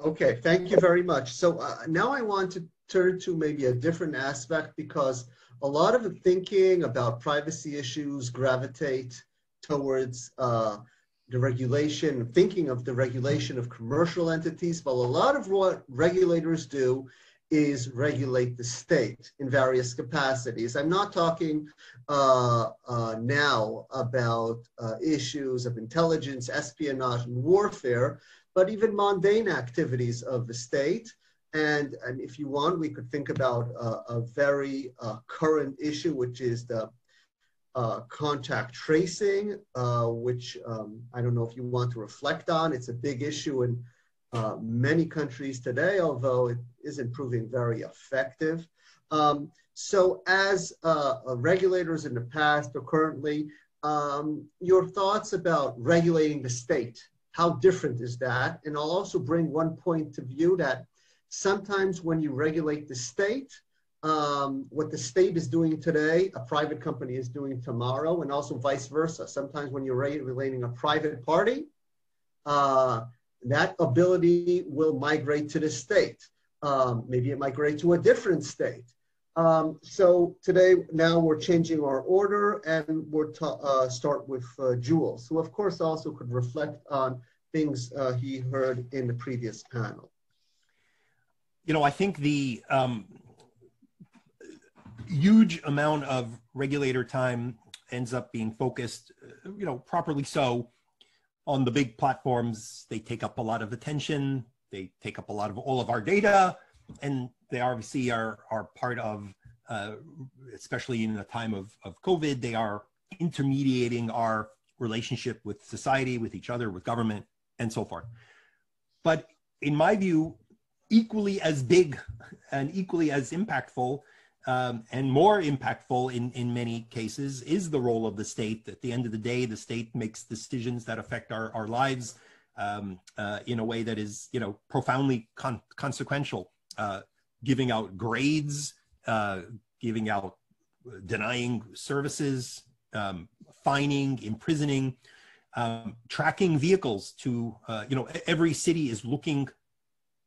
Okay, thank you very much. So now I want to turn to maybe a different aspect, because a lot of the thinking about privacy issues gravitate towards the regulation, thinking of the regulation of commercial entities, but a lot of what regulators do is regulate the state in various capacities. I'm not talking now about issues of intelligence, espionage, and warfare, but even mundane activities of the state. And if you want, we could think about a very current issue, which is the contact tracing, which I don't know if you want to reflect on. It's a big issue in many countries today, although it isn't proving very effective. So as regulators in the past or currently, your thoughts about regulating the state, how different is that? And I'll also bring one point of view that sometimes when you regulate the state, what the state is doing today, a private company is doing tomorrow, and also vice versa. Sometimes when you're regulating a private party, that ability will migrate to the state. Maybe it migrates to a different state. So today, now we're changing our order, and we'll start with Jules, who of course also could reflect on things he heard in the previous panel. You know, I think the huge amount of regulator time ends up being focused, you know, properly so, on the big platforms. They take up a lot of attention. They take up a lot of all of our data, and they obviously are part of, especially in the time of COVID, they are intermediating our relationship with society, with each other, with government, and so forth. But in my view, equally as big and equally as impactful and more impactful in many cases is the role of the state. At the end of the day, the state makes decisions that affect our lives in a way that is, profoundly consequential. Giving out grades, denying services, fining, imprisoning, tracking vehicles to, every city is looking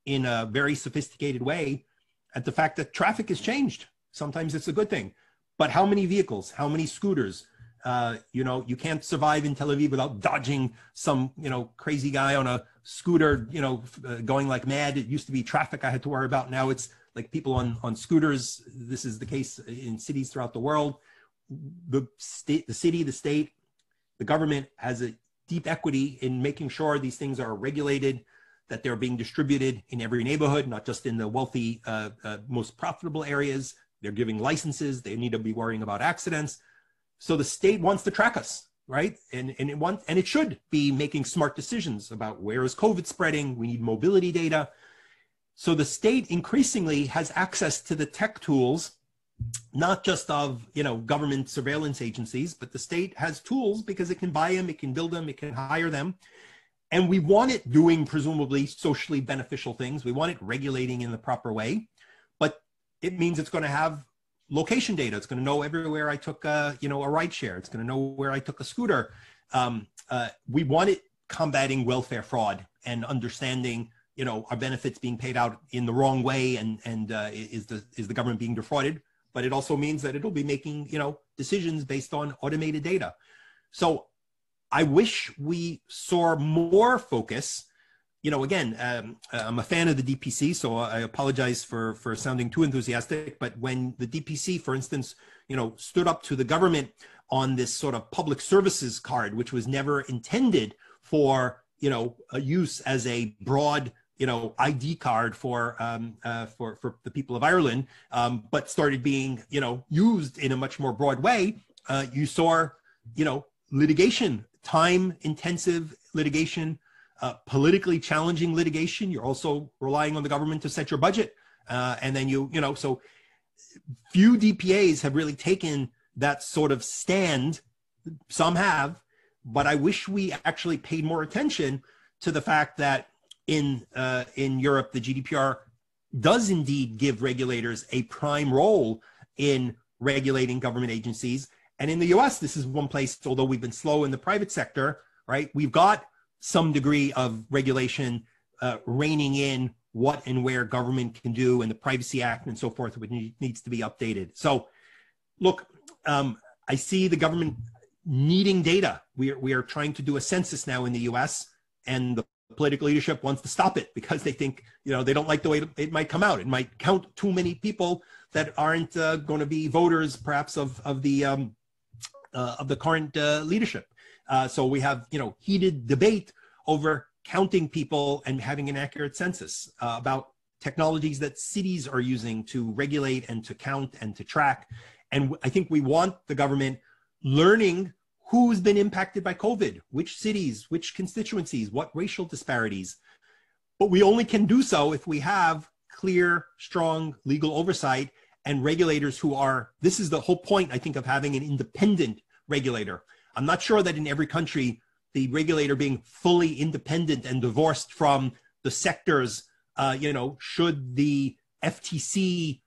in a very sophisticated way at the fact that traffic has changed. Sometimes it's a good thing, but how many vehicles, how many scooters? You can't survive in Tel Aviv without dodging some, crazy guy on a scooter, going like mad. It used to be traffic I had to worry about. Now it's like people on scooters. This is the case in cities throughout the world. The state, the government has a deep equity in making sure these things are regulated, that they're being distributed in every neighborhood, not just in the wealthy, most profitable areas. They're giving licenses. They need to be worrying about accidents. So the state wants to track us, right? And it should be making smart decisions about where is COVID spreading. We need mobility data. So the state increasingly has access to the tech tools, not just of, government surveillance agencies, but the state has tools because it can buy them, it can build them, it can hire them. And we want it doing presumably socially beneficial things. We want it regulating in the proper way, but it means it's going to have location data. It's going to know everywhere I took a ride share. It's going to know where I took a scooter. We want it combating welfare fraud and understanding, our benefits being paid out in the wrong way and is the government being defrauded? But it also means that it'll be making, decisions based on automated data. So I wish we saw more focus. Again, I'm a fan of the DPC, so I apologize for sounding too enthusiastic. But when the DPC, for instance, stood up to the government on this sort of public services card, which was never intended for, a use as a broad, ID card for the people of Ireland, but started being, used in a much more broad way, you saw, litigation, time-intensive litigation, politically challenging litigation. You're also relying on the government to set your budget. And then so few DPAs have really taken that sort of stand. Some have, but I wish we actually paid more attention to the fact that in Europe, the GDPR does indeed give regulators a prime role in regulating government agencies. And in the US, this is one place, although we've been slow in the private sector, right? We've got some degree of regulation reining in what and where government can do, and the Privacy Act and so forth, which needs to be updated. So look, I see the government needing data. We are trying to do a census now in the US, and the political leadership wants to stop it because they think, they don't like the way it might come out. It might count too many people that aren't going to be voters, perhaps of the current leadership. So we have, heated debate over counting people and having an accurate census about technologies that cities are using to regulate and to count and to track. And I think we want the government learning who's been impacted by COVID, which cities, which constituencies, what racial disparities. But we only can do so if we have clear, strong legal oversight and regulators who are, this is the whole point, I think, of having an independent regulator. I'm not sure that in every country, the regulator being fully independent and divorced from the sectors, should the FTC,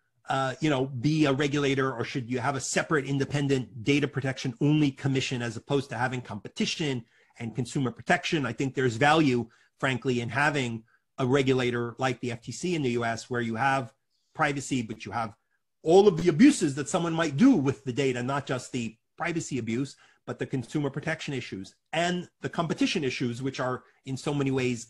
be a regulator, or should you have a separate independent data protection only commission as opposed to having competition and consumer protection? I think there's value, frankly, in having a regulator like the FTC in the US, where you have privacy, but you have all of the abuses that someone might do with the data, not just the privacy abuse, but the consumer protection issues and the competition issues, which are in so many ways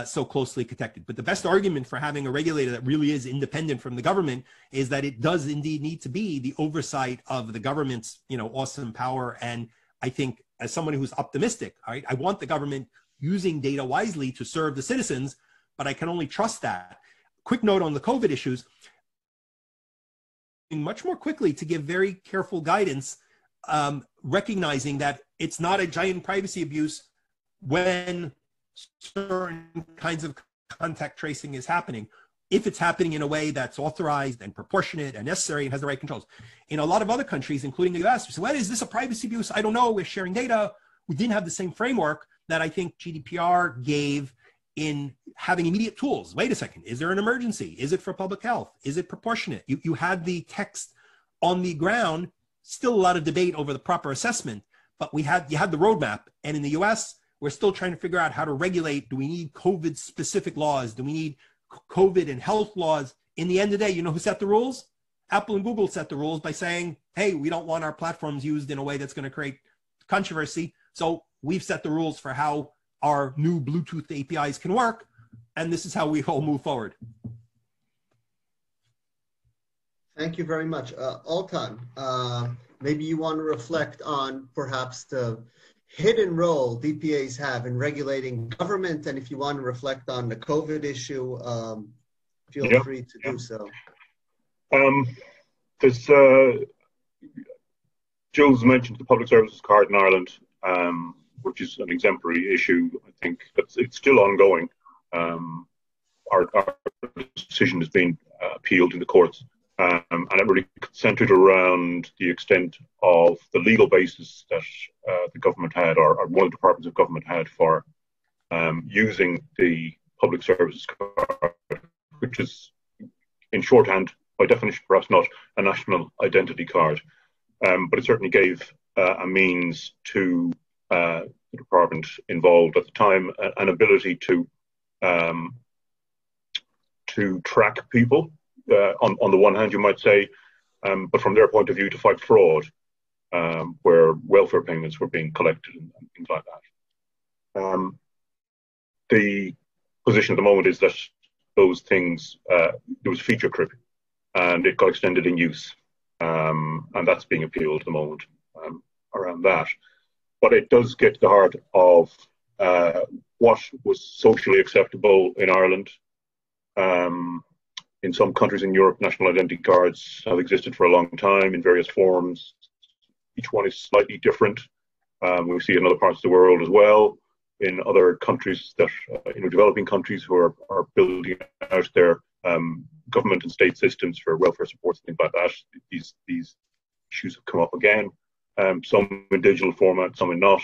so closely connected. But the best argument for having a regulator that really is independent from the government is that it does indeed need to be the oversight of the government's, awesome power. And I think, as someone who's optimistic, right, I want the government using data wisely to serve the citizens, but I can only trust that. Quick note on the COVID issues: much more quickly to give very careful guidance, recognizing that it's not a giant privacy abuse when certain kinds of contact tracing is happening, if it's happening in a way that's authorized and proportionate and necessary and has the right controls. In a lot of other countries, including the US, we say, well, is this a privacy abuse? I don't know. We're sharing data. We didn't have the same framework that I think GDPR gave in having immediate tools. Wait a second. Is there an emergency? Is it for public health? Is it proportionate? You had the text on the ground, still a lot of debate over the proper assessment, but you had the roadmap. And in the US, we're still trying to figure out how to regulate. Do we need COVID specific laws? Do we need COVID and health laws? In the end of the day, you know who set the rules? Apple and Google set the rules by saying, hey, we don't want our platforms used in a way that's going to create controversy. So we've set the rules for how our new Bluetooth APIs can work. And this is how we all move forward. Thank you very much. Altan, maybe you want to reflect on perhaps the hidden role DPAs have in regulating government, and if you want to reflect on the COVID issue, feel free to do so. There's, Jules mentioned the public services card in Ireland, which is an exemplary issue. I think it's still ongoing. Our decision has been appealed in the courts. And it really centered around the extent of the legal basis that the government had, or one of the departments of government had, for using the public services card, which is, in shorthand, by definition, perhaps not a national identity card. But it certainly gave a means to the department involved at the time an ability to track people. On the one hand, you might say, but from their point of view, to fight fraud, where welfare payments were being collected and things like that. The position at the moment is that those things, there was feature creep, and it got extended in use, and that's being appealed at the moment around that. But it does get to the heart of what was socially acceptable in Ireland. In some countries in Europe, national identity cards have existed for a long time in various forms. Each one is slightly different. We see it in other parts of the world as well. In other countries that, developing countries who are building out their government and state systems for welfare supports, things like that, these issues have come up again. Some in digital format, some in not.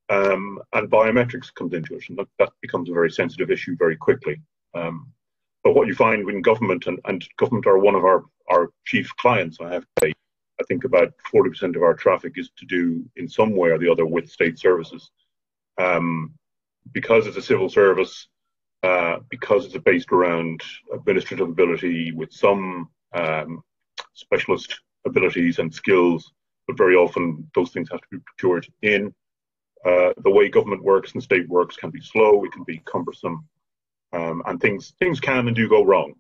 And biometrics comes into it, and that becomes a very sensitive issue very quickly. But what you find in government, and government are one of our chief clients, I have to say, I think about 40% of our traffic is to do in some way or the other with state services. Because it's a civil service, because it's based around administrative ability with some specialist abilities and skills, but very often those things have to be procured in. The way government works and state works can be slow, it can be cumbersome. And things can and do go wrong,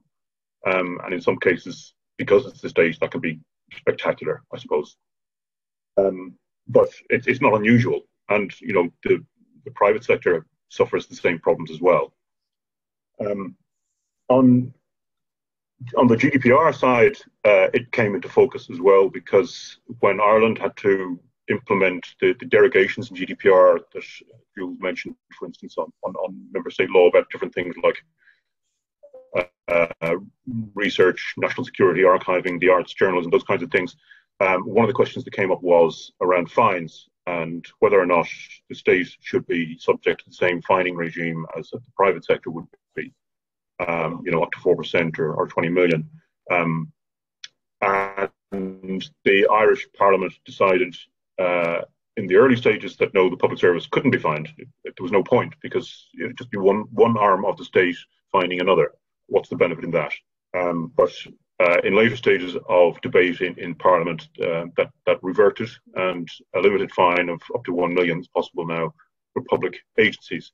and in some cases, because it's the state, that can be spectacular, I suppose. But it's not unusual, and the private sector suffers the same problems as well. On the GDPR side, it came into focus as well, because when Ireland had to implement the derogations in GDPR that Jules mentioned, for instance, on member state law about different things like research, national security, archiving, the arts, journalism, those kinds of things. One of the questions that came up was around fines and whether or not the state should be subject to the same fining regime as the private sector would be, up to 4% or 20 million. And the Irish Parliament decided in the early stages that no, the public service couldn't be fined. There was no point, because it would just be one arm of the state fining another. What's the benefit in that? But in later stages of debate in Parliament, that reverted, and a limited fine of up to 1 million is possible now for public agencies.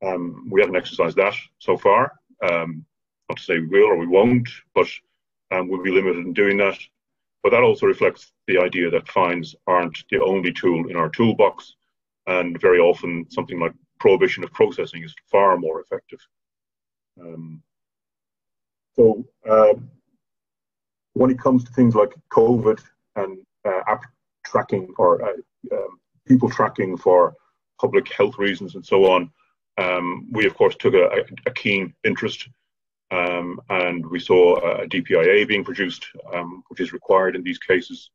We haven't exercised that so far. Not to say we will or we won't, but we'll be limited in doing that. But that also reflects the idea that fines aren't the only tool in our toolbox, and very often something like prohibition of processing is far more effective. So when it comes to things like COVID and app tracking or people tracking for public health reasons and so on, We, of course, took a keen interest, and we saw a DPIA being produced, which is required in these cases.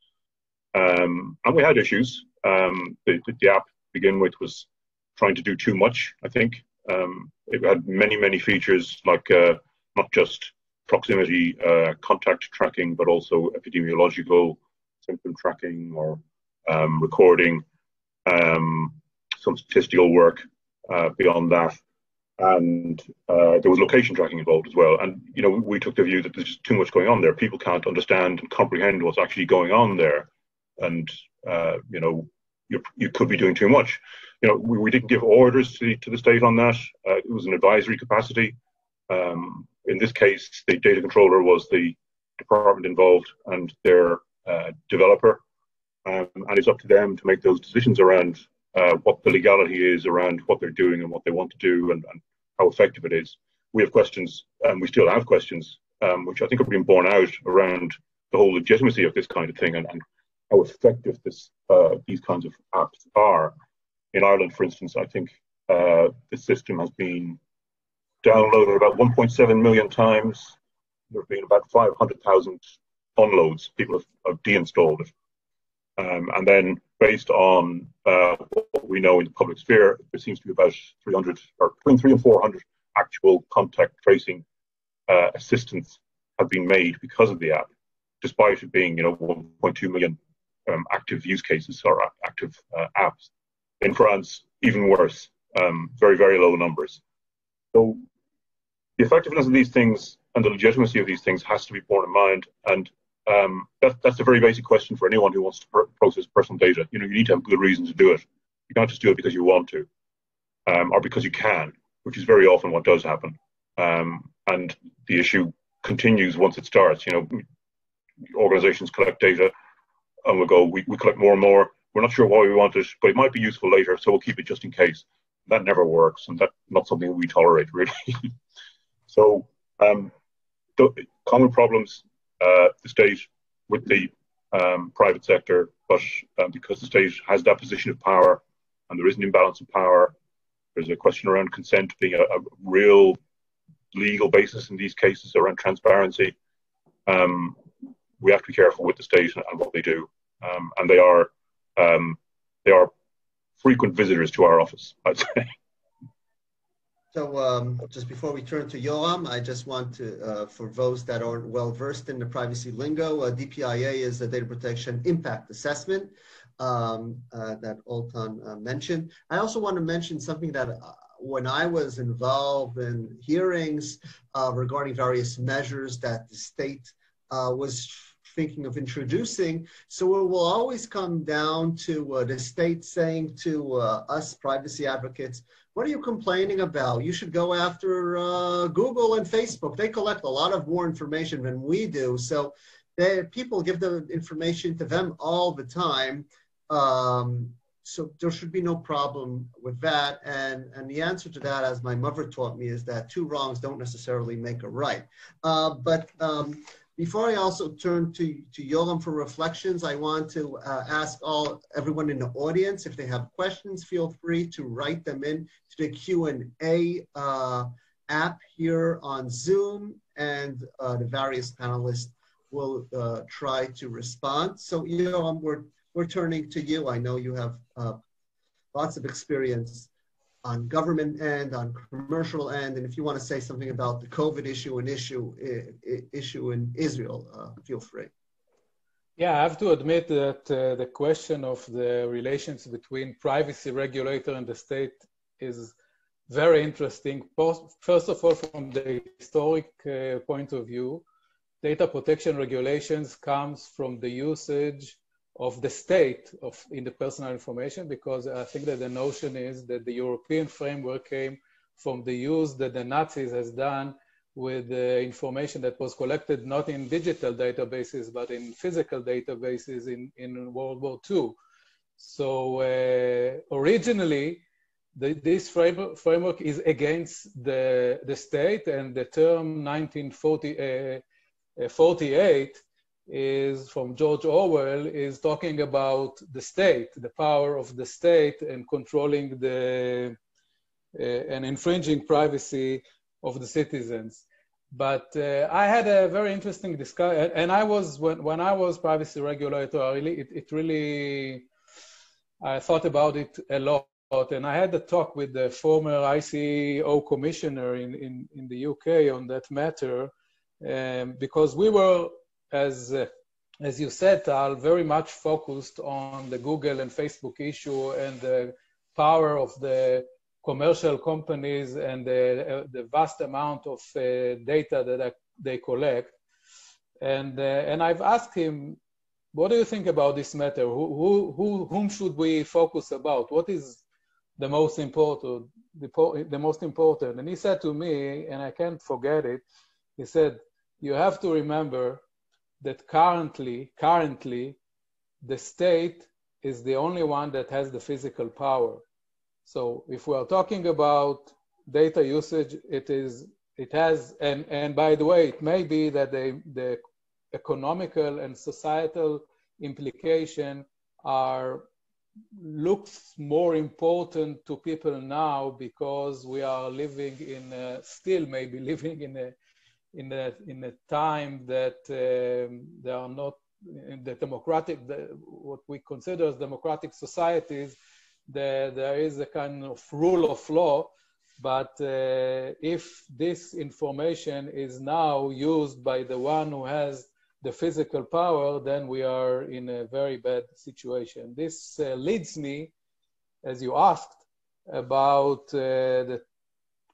And we had issues. The app to begin with was trying to do too much, I think. It had many features, like not just proximity contact tracking, but also epidemiological symptom tracking or recording, some statistical work beyond that. And there was location tracking involved as well. And, you know, we took the view that there's just too much going on there. People can't understand and comprehend what's actually going on there. And, you know, you could be doing too much. You know, we didn't give orders to the state on that. It was an advisory capacity. In this case, the data controller was the department involved and their developer. And it's up to them to make those decisions around what the legality is around what they're doing and what they want to do and how effective it is. We have questions, and we still have questions, which I think are being borne out around the whole legitimacy of this kind of thing and how effective these kinds of apps are. In Ireland, for instance, I think the system has been downloaded about 1.7 million times. There have been about 500,000 unloads. People have deinstalled it. And then based on what we know in the public sphere, there seems to be about 300 or between 300 and 400 actual contact tracing assistants have been made because of the app, despite it being, you know, 1.2 million active use cases or active apps. In France, even worse, very low numbers. So the effectiveness of these things and the legitimacy of these things has to be borne in mind. And that's a very basic question for anyone who wants to process personal data. You know, you need to have good reason to do it. You can't just do it because you want to, or because you can, which is very often what does happen. And the issue continues once it starts. You know, organizations collect data and we'll go, we collect more and more. We're not sure why we want it, but it might be useful later, so we'll keep it just in case. That never works, and that's not something we tolerate, really. So, the common problems, the state with the private sector, but because the state has that position of power and there is an imbalance of power, there's a question around consent being a real legal basis in these cases around transparency. We have to be careful with the state and what they do, and they are frequent visitors to our office, I'd say. So just before we turn to Yoram, I just want to, for those that aren't well versed in the privacy lingo, DPIA is the Data Protection Impact Assessment that Ultan mentioned. I also want to mention something that when I was involved in hearings regarding various measures that the state was thinking of introducing, so it will always come down to the state saying to us privacy advocates, what are you complaining about? You should go after Google and Facebook. They collect a lot of more information than we do. So people give the information to them all the time. So there should be no problem with that. And the answer to that, as my mother taught me, is that two wrongs don't necessarily make a right. Before I also turn to Yoram for reflections, I want to ask everyone in the audience, if they have questions, feel free to write them in to the Q&A app here on Zoom, and the various panelists will try to respond. So Yoram, we're turning to you. I know you have lots of experience on government end, on commercial end, and if you want to say something about the COVID issue and issue in Israel, feel free. Yeah, I have to admit that the question of the relations between privacy regulator and the state is very interesting. First of all, from the historic point of view, data protection regulations comes from the usage of the state in the personal information, because I think that the notion is that the European framework came from the use that the Nazis has done with the information that was collected not in digital databases, but in physical databases in World War II. So originally, this framework is against the state, and the term 1948 is from George Orwell, is talking about the state, the power of the state and controlling the and infringing privacy of the citizens. But I had a very interesting discussion, and I was, when I was privacy regulator, I thought about it a lot. And I had a talk with the former ICO commissioner in the UK on that matter, because we were, as you said, Tal, very much focused on the Google and Facebook issue and the power of the commercial companies and the vast amount of data that they collect. And I've asked him, what do you think about this matter? Whom should we focus about? What is the most important? The most important? And he said to me, and I can't forget it, he said, you have to remember that currently, the state is the only one that has the physical power. So if we are talking about data usage, it has, and by the way, it may be that the economical and societal implication looks more important to people now because we are living still maybe living in a time that there are not in the democratic, what we consider as democratic societies, there is a kind of rule of law, but if this information is now used by the one who has the physical power, then we are in a very bad situation. This leads me, as you asked, about the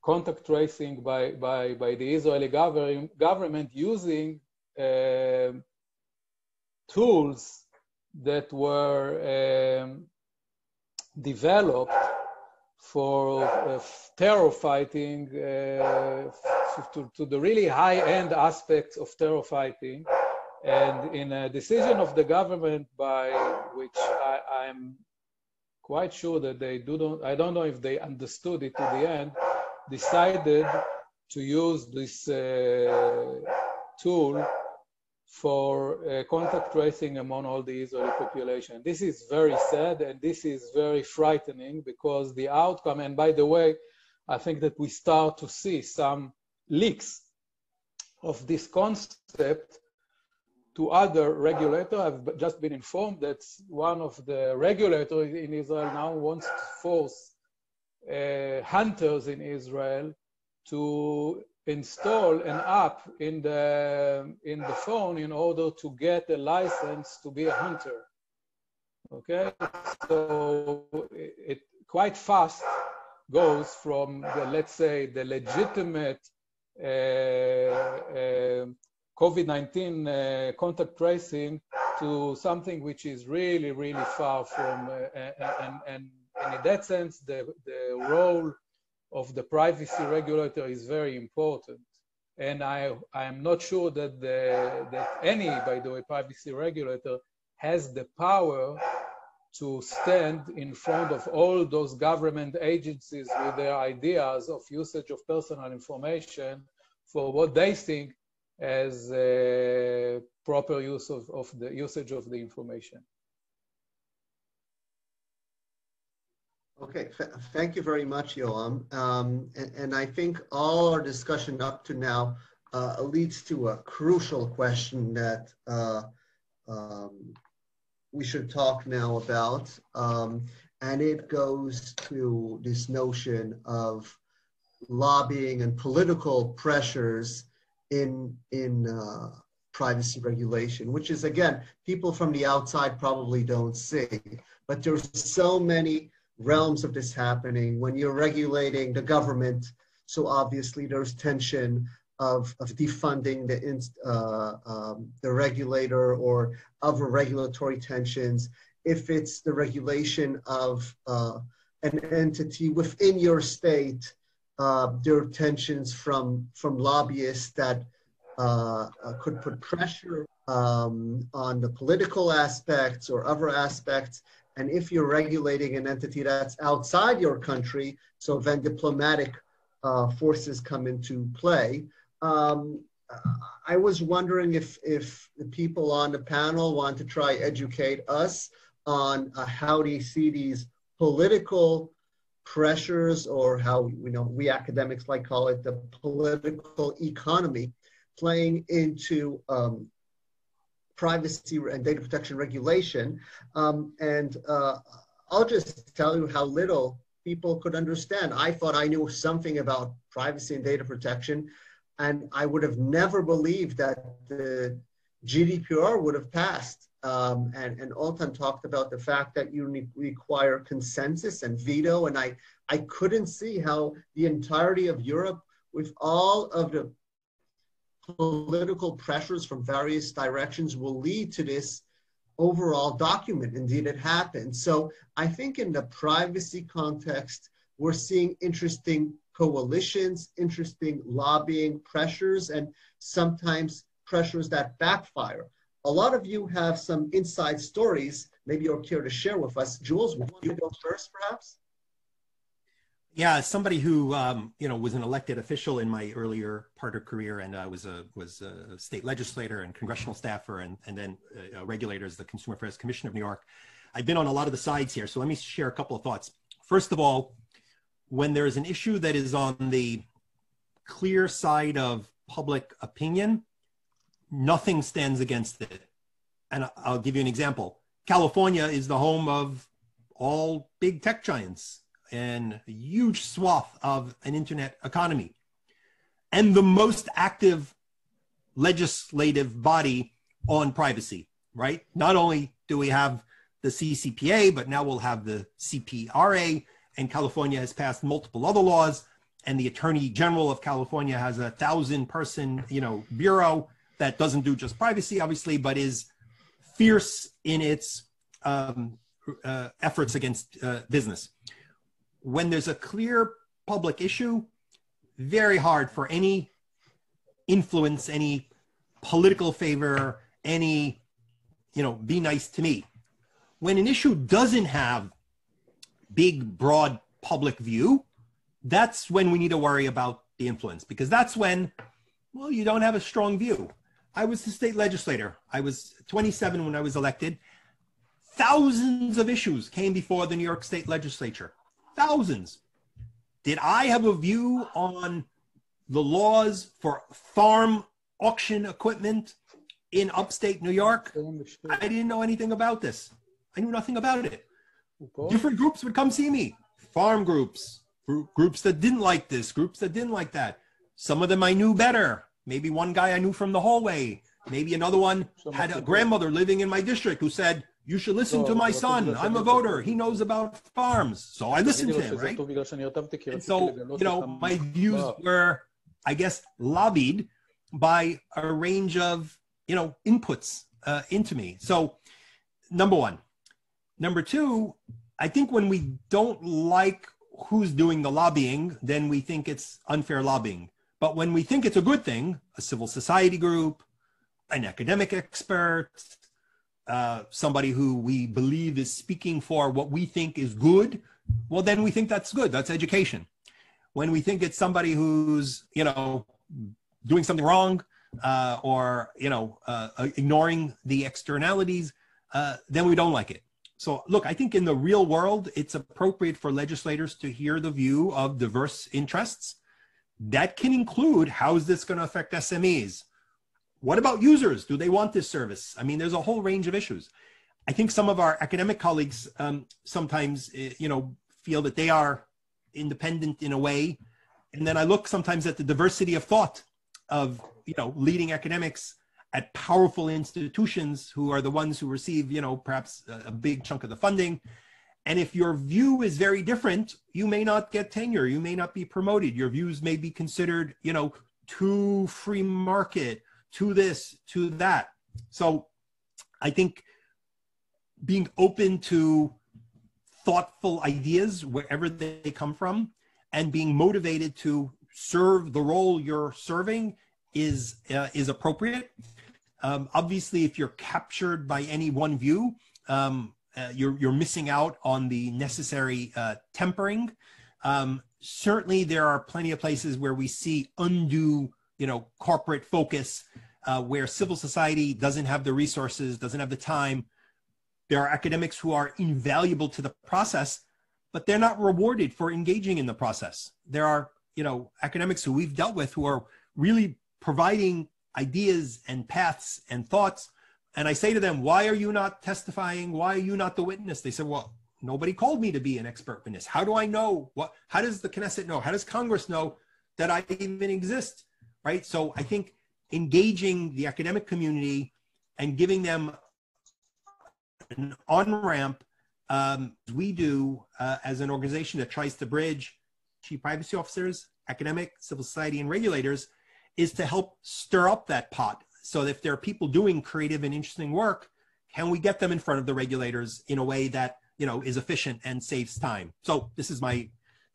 contact tracing by the Israeli government using tools that were developed for terror fighting, to the really high-end aspects of terror fighting. And in a decision of the government, by which I'm quite sure that I don't know if they understood it to the end, decided to use this tool for contact tracing among all the Israeli population. This is very sad and this is very frightening because the outcome, and by the way, I think that we start to see some leaks of this concept to other regulators. I've just been informed that one of the regulators in Israel now wants to force hunters in Israel to install an app in the phone in order to get a license to be a hunter. Okay, so it quite fast goes from let's say the legitimate COVID-19 contact tracing to something which is really, really far from, and in that sense, the role of the privacy regulator is very important. And I am not sure that any, by the way, privacy regulator has the power to stand in front of all those government agencies with their ideas of usage of personal information for what they think as a proper use of the usage of the information. Okay, thank you very much, Yoram. And I think all our discussion up to now leads to a crucial question that we should talk now about. And it goes to this notion of lobbying and political pressures in privacy regulation, which is, again, people from the outside probably don't see, but there's so many realms of this happening when you're regulating the government. So obviously there's tension of defunding the regulator or other regulatory tensions. If it's the regulation of an entity within your state, there are tensions from lobbyists that could put pressure on the political aspects or other aspects. And if you're regulating an entity that's outside your country, so then diplomatic forces come into play. I was wondering if the people on the panel want to try educate us on how do you see these political pressures, or how, we academics like call it the political economy, playing into privacy and data protection regulation. I'll just tell you how little people could understand. I thought I knew something about privacy and data protection, and I would have never believed that the GDPR would have passed. And Ultan talked about the fact that you require consensus and veto, and I couldn't see how the entirety of Europe, with all of the political pressures from various directions, will lead to this overall document. Indeed, it happened. So I think in the privacy context, we're seeing interesting coalitions, interesting lobbying pressures, and sometimes pressures that backfire. A lot of you have some inside stories, maybe you're here to share with us. Jules, would you go first, perhaps? Yeah, as somebody who was an elected official in my earlier part of career, and I was a state legislator and congressional staffer, and then Regulators, the Consumer Affairs Commission of New York. I've been on a lot of the sides here, so let me share a couple of thoughts. First of all, when there is an issue that is on the clear side of public opinion, nothing stands against it. And I'll give you an example. California is the home of all big tech giants and a huge swath of an internet economy, and the most active legislative body on privacy, right? Not only do we have the CCPA, but now we'll have the CPRA, and California has passed multiple other laws, and the Attorney General of California has a 1,000-person, bureau that doesn't do just privacy, obviously, but is fierce in its efforts against business. When there's a clear public issue, very hard for any influence, any political favor, any, be nice to me. When an issue doesn't have big, broad public view, that's when we need to worry about the influence, because that's when, well, you don't have a strong view. I was the state legislator. I was 27 when I was elected. Thousands of issues came before the New York State Legislature. Thousands. Did I have a view on the laws for farm auction equipment in upstate New York? I didn't know anything about this. I knew nothing about it. Different groups would come see me. Farm groups, groups that didn't like this, groups that didn't like that. Some of them I knew better. Maybe one guy I knew from the hallway. Maybe another one had a grandmother living in my district who said, you should listen to my son. I'm a voter. He knows about farms. So I listened to him, right? And so, my views were, I guess, lobbied by a range of, inputs into me. So, number one. Number two, I think when we don't like who's doing the lobbying, then we think it's unfair lobbying. But when we think it's a good thing, a civil society group, an academic expert, somebody who we believe is speaking for what we think is good, well, then we think that's good. That's education. When we think it's somebody who's, doing something wrong or, ignoring the externalities, then we don't like it. So look, I think in the real world, it's appropriate for legislators to hear the view of diverse interests. That can include, how is this going to affect SMEs? What about users? Do they want this service? I mean, there's a whole range of issues. I think some of our academic colleagues sometimes, feel that they are independent in a way. And then I look sometimes at the diversity of thought of, leading academics at powerful institutions who are the ones who receive, perhaps a big chunk of the funding. And if your view is very different, you may not get tenure. You may not be promoted. Your views may be considered, too free market, to this, to that. So I think being open to thoughtful ideas wherever they come from and being motivated to serve the role you're serving is appropriate. Obviously, if you're captured by any one view, you're missing out on the necessary tempering. Certainly, there are plenty of places where we see undue, corporate focus, where civil society doesn't have the resources, doesn't have the time. There are academics who are invaluable to the process, but they're not rewarded for engaging in the process. There are, academics who we've dealt with who are really providing ideas and paths and thoughts. And I say to them, why are you not testifying? Why are you not the witness? They said, well, nobody called me to be an expert witness. How do I know? How does the Knesset know? How does Congress know that I even exist, right? So I think engaging the academic community and giving them an on-ramp, we do as an organization that tries to bridge chief privacy officers, academic, civil society, and regulators, is to help stir up that pot. So if there are people doing creative and interesting work, can we get them in front of the regulators in a way that is efficient and saves time? So this is my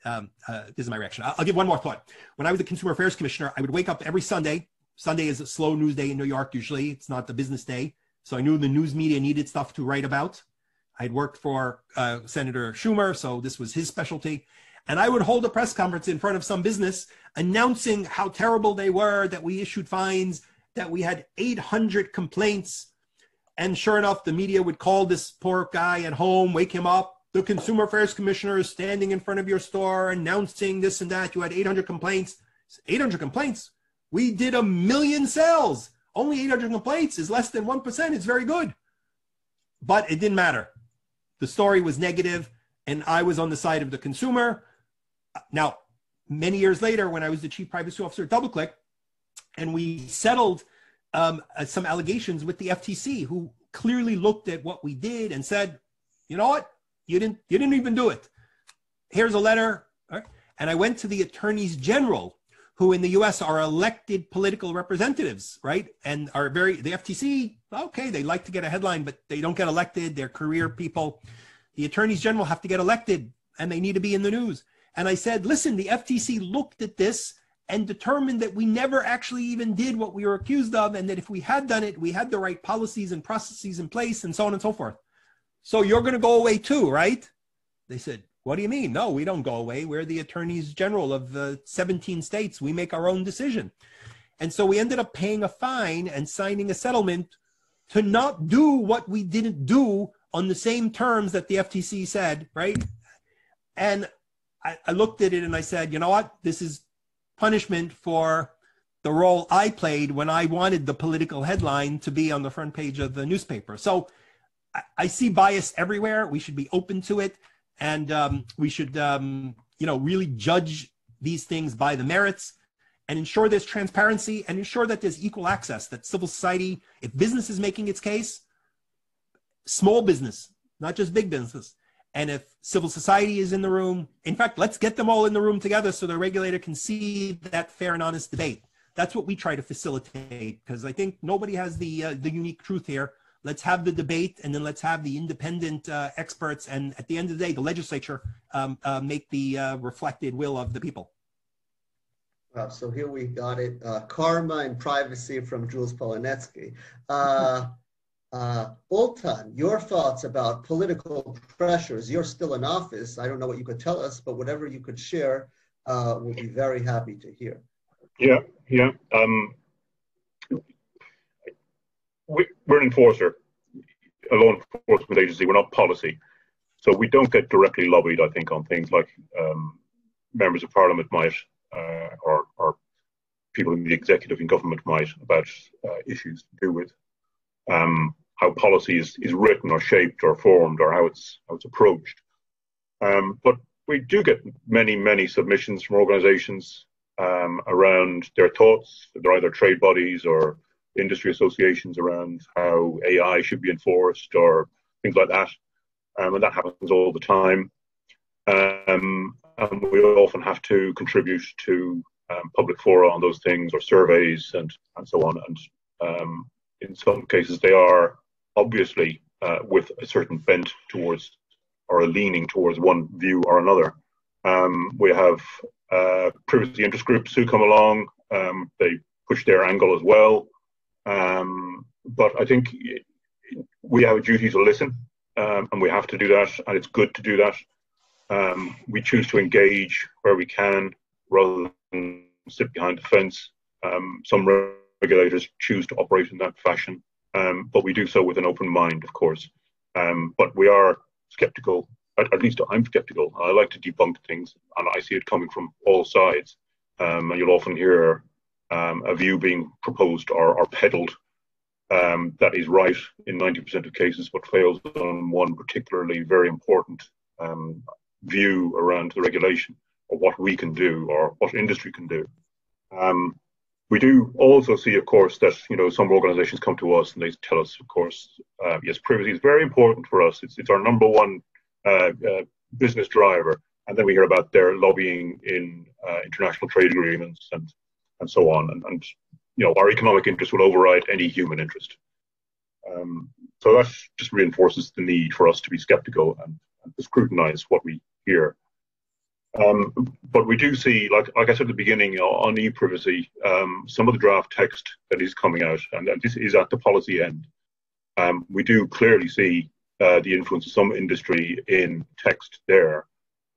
reaction. I'll give one more thought. When I was the Consumer Affairs Commissioner, I would wake up every Sunday. Sunday is a slow news day in New York. Usually, it's not the business day. So I knew the news media needed stuff to write about. I'd worked for Senator Schumer, so this was his specialty. And I would hold a press conference in front of some business announcing how terrible they were, that we issued fines, that we had 800 complaints. And sure enough, the media would call this poor guy at home, wake him up. The Consumer Affairs Commissioner is standing in front of your store announcing this and that. You had 800 complaints. 800 complaints? We did 1 million sales. Only 800 complaints is less than 1%. It's very good. But it didn't matter. The story was negative, and I was on the side of the consumer. Now, many years later, when I was the chief privacy officer at DoubleClick, and we settled some allegations with the FTC, who clearly looked at what we did and said, you know what? You didn't even do it. Here's a letter. Right? And I went to the attorneys general, who in the US are elected political representatives, right? And are the FTC, okay, they like to get a headline, but they don't get elected. They're career people. The attorneys general have to get elected, and they need to be in the news. And I said, listen, the FTC looked at this and determined that we never actually even did what we were accused of, and that if we had done it, we had the right policies and processes in place, and so on and so forth. So you're going to go away too, right? They said, what do you mean? No, we don't go away. We're the attorneys general of the 17 states. We make our own decision. And so we ended up paying a fine and signing a settlement to not do what we didn't do on the same terms that the FTC said, right? And I looked at it and I said, you know what? This is punishment for the role I played when I wanted the political headline to be on the front page of the newspaper. So I see bias everywhere. We should be open to it. And we should, really judge these things by the merits and ensure there's transparency and ensure that there's equal access, that civil society, if business is making its case, small business, not just big business. And if civil society is in the room, in fact, let's get them all in the room together so the regulator can see that fair and honest debate. That's what we try to facilitate, because I think nobody has the unique truth here. Let's have the debate, and then let's have the independent experts, and at the end of the day, the legislature make the reflected will of the people. So here we got it. Karma and privacy from Jules Polonetsky. Ultan, your thoughts about political pressures. You're still in office. I don't know what you could tell us, but whatever you could share, we'll be very happy to hear. Yeah. We're an enforcer, a law enforcement agency. We're not policy. So we don't get directly lobbied, I think, on things like members of parliament might, or people in the executive and government might, about issues to do with how policy is written or shaped or formed, or how it's approached. But we do get many submissions from organizations around their thoughts. They're either trade bodies or industry associations around how AI should be enforced or things like that. And that happens all the time. And we often have to contribute to public fora on those things, or surveys and so on. And in some cases, they are obviously with a certain bent towards, or a leaning towards, one view or another. We have privacy interest groups who come along. They push their angle as well. But I think we have a duty to listen, and we have to do that, and it's good to do that. We choose to engage where we can rather than sit behind the fence. Some regulators choose to operate in that fashion, but we do so with an open mind, of course. But we are skeptical at least I'm skeptical. I like to debunk things, and I see it coming from all sides. And you'll often hear a view being proposed or peddled that is right in 90% of cases, but fails on one particularly very important view around the regulation, or what we can do, or what industry can do. We do also see, of course, that some organisations come to us and they tell us, of course, yes, privacy is very important for us. It's our number one business driver. And then we hear about their lobbying in international trade agreements and so on. And our economic interest will override any human interest. So that just reinforces the need for us to be skeptical and to scrutinise what we hear. But we do see, like I said at the beginning, on e-privacy, some of the draft text that is coming out, and this is at the policy end, we do clearly see the influence of some industry in text there.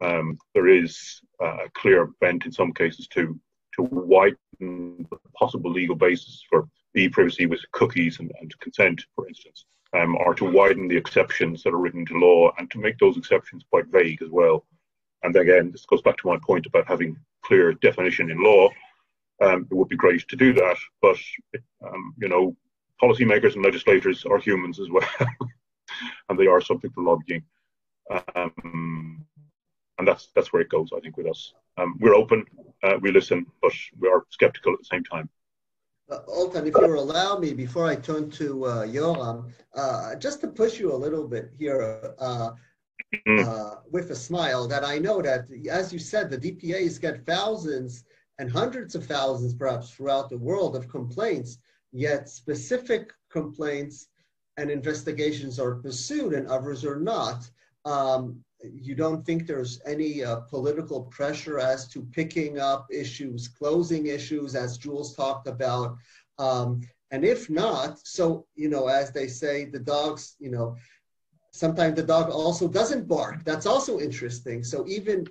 There is a clear bent in some cases to widen the possible legal basis for e-privacy with cookies and consent, for instance, or to widen the exceptions that are written into law and to make those exceptions quite vague as well. And again, this goes back to my point about having clear definition in law. It would be great to do that, but policymakers and legislators are humans as well, and they are subject to lobbying. And that's where it goes, I think, with us. We're open, we listen, but we are skeptical at the same time. Ultan, if you allow me, before I turn to Yoram, just to push you a little bit here, with a smile, that I know that, as you said, the DPAs get thousands and hundreds of thousands, perhaps, throughout the world of complaints, yet specific complaints and investigations are pursued and others are not. You don't think there's any political pressure as to picking up issues, closing issues, as Jules talked about? And if not, so, as they say, the dogs, sometimes the dog also doesn't bark. That's also interesting. So even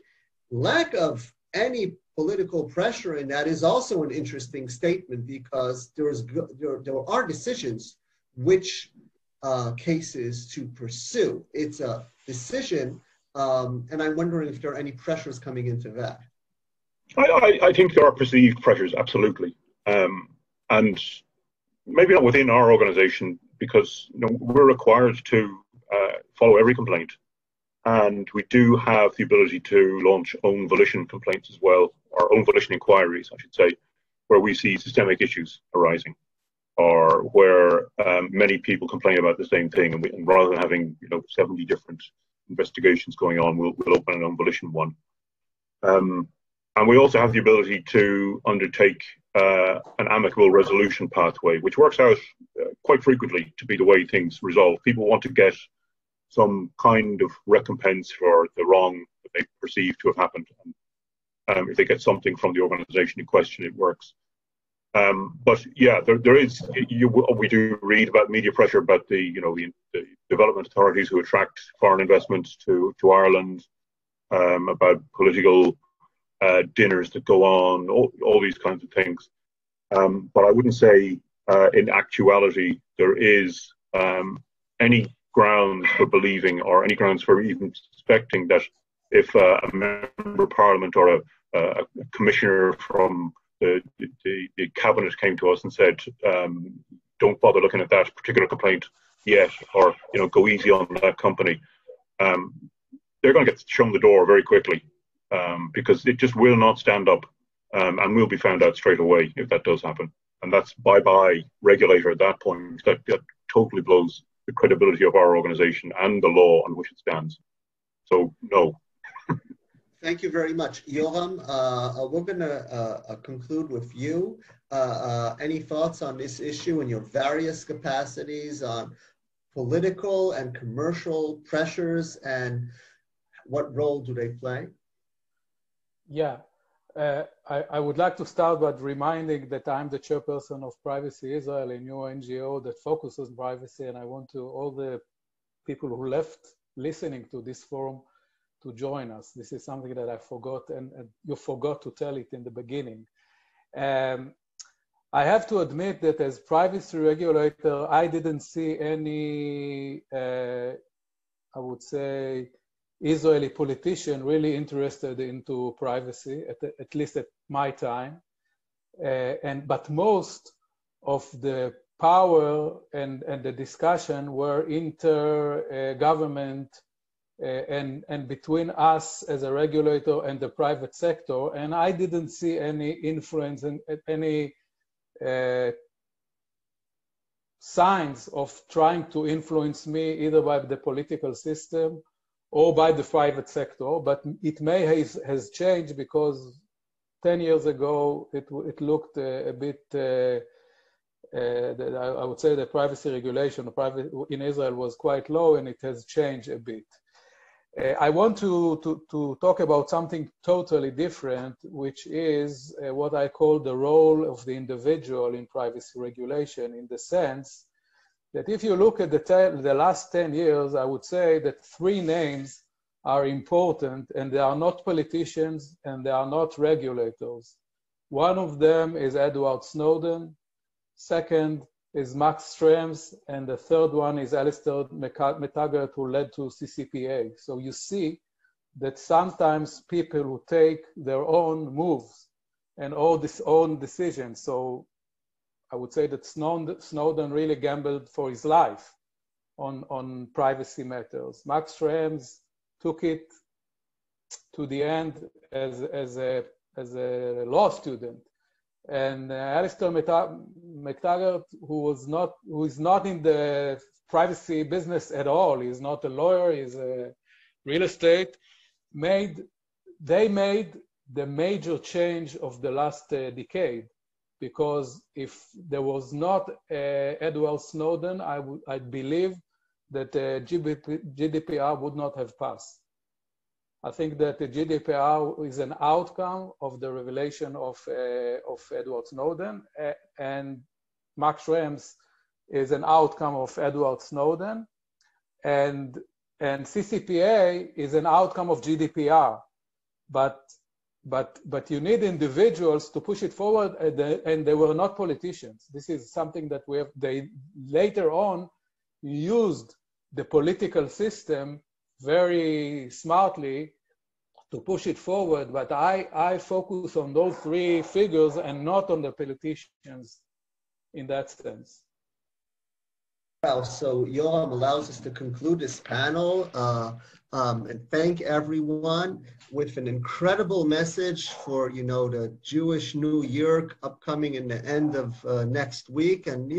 lack of any political pressure in that is also an interesting statement, because there are decisions which cases to pursue. It's a decision, and I'm wondering if there are any pressures coming into that. I think there are perceived pressures, absolutely. And maybe not within our organization, because we're required to follow every complaint, and we do have the ability to launch own volition complaints as well, or own volition inquiries, I should say, where we see systemic issues arising, or where many people complain about the same thing, and rather than having 70 different investigations going on, we'll open an own volition one. And we also have the ability to undertake an amicable resolution pathway, which works out quite frequently to be the way things resolve. People want to get some kind of recompense for the wrong that they perceive to have happened. And if they get something from the organization in question, it works. But yeah, there is. We do read about media pressure about the development authorities who attract foreign investments to Ireland, about political dinners that go on, all these kinds of things. But I wouldn't say in actuality there is any grounds for believing, or any grounds for even suspecting, that if a member of parliament or a commissioner from the cabinet came to us and said, don't bother looking at that particular complaint yet, or go easy on that company, they're going to get shown the door very quickly, because it just will not stand up, and will be found out straight away if that does happen. And that's bye-bye regulator at that point. That totally blows the credibility of our organization and the law on which it stands. So, no. Thank you very much. Yoram, we're going to conclude with you. Any thoughts on this issue in your various capacities on political and commercial pressures, and what role do they play? Yeah, I would like to start by reminding that I'm the chairperson of Privacy Israel, a new NGO that focuses on privacy, and I want to all the people who left listening to this forum to join us. This is something that I forgot, and you forgot to tell it in the beginning. I have to admit that as privacy regulator, I didn't see any, I would say, Israeli politician really interested into privacy, at least at my time. But most of the power and the discussion were inter-government and between us as a regulator and the private sector. And I didn't see any influence and any signs of trying to influence me either by the political system or by the private sector. But it may has changed, because 10 years ago, it looked a bit, I would say the privacy regulation in Israel was quite low, and it has changed a bit. I want to talk about something totally different, which is what I call the role of the individual in privacy regulation, in the sense that if you look at the last 10 years, I would say that 3 names are important, and they are not politicians and they are not regulators. One of them is Edward Snowden, second is Max Schrems, and the third one is Alistair McTaggart, who led to CCPA. So you see that sometimes people who take their own moves and own decisions. So I would say that Snowden really gambled for his life on privacy matters. Max Schrems took it to the end as a law student. And Alistair McTaggart, who is not in the privacy business at all, he's not a lawyer, he's a real estate, they made the major change of the last decade. Because if there was not Edward Snowden, I believe that GDPR would not have passed. I think that the GDPR is an outcome of the revelation of Edward Snowden, and Max Schrems is an outcome of Edward Snowden, and CCPA is an outcome of GDPR. But you need individuals to push it forward, and they were not politicians. This is something that they later on used the political system very smartly to push it forward, but I focus on those 3 figures and not on the politicians in that sense. Well, so Yoram allows us to conclude this panel and thank everyone with an incredible message for, the Jewish New Year upcoming in the end of next week. And,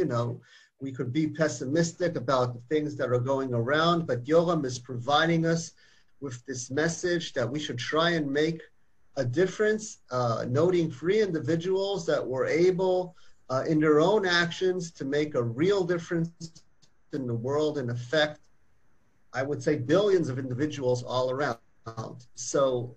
we could be pessimistic about the things that are going around, but Yoram is providing us with this message that we should try and make a difference, noting 3 individuals that were able in their own actions to make a real difference in the world and affect, I would say, billions of individuals all around. So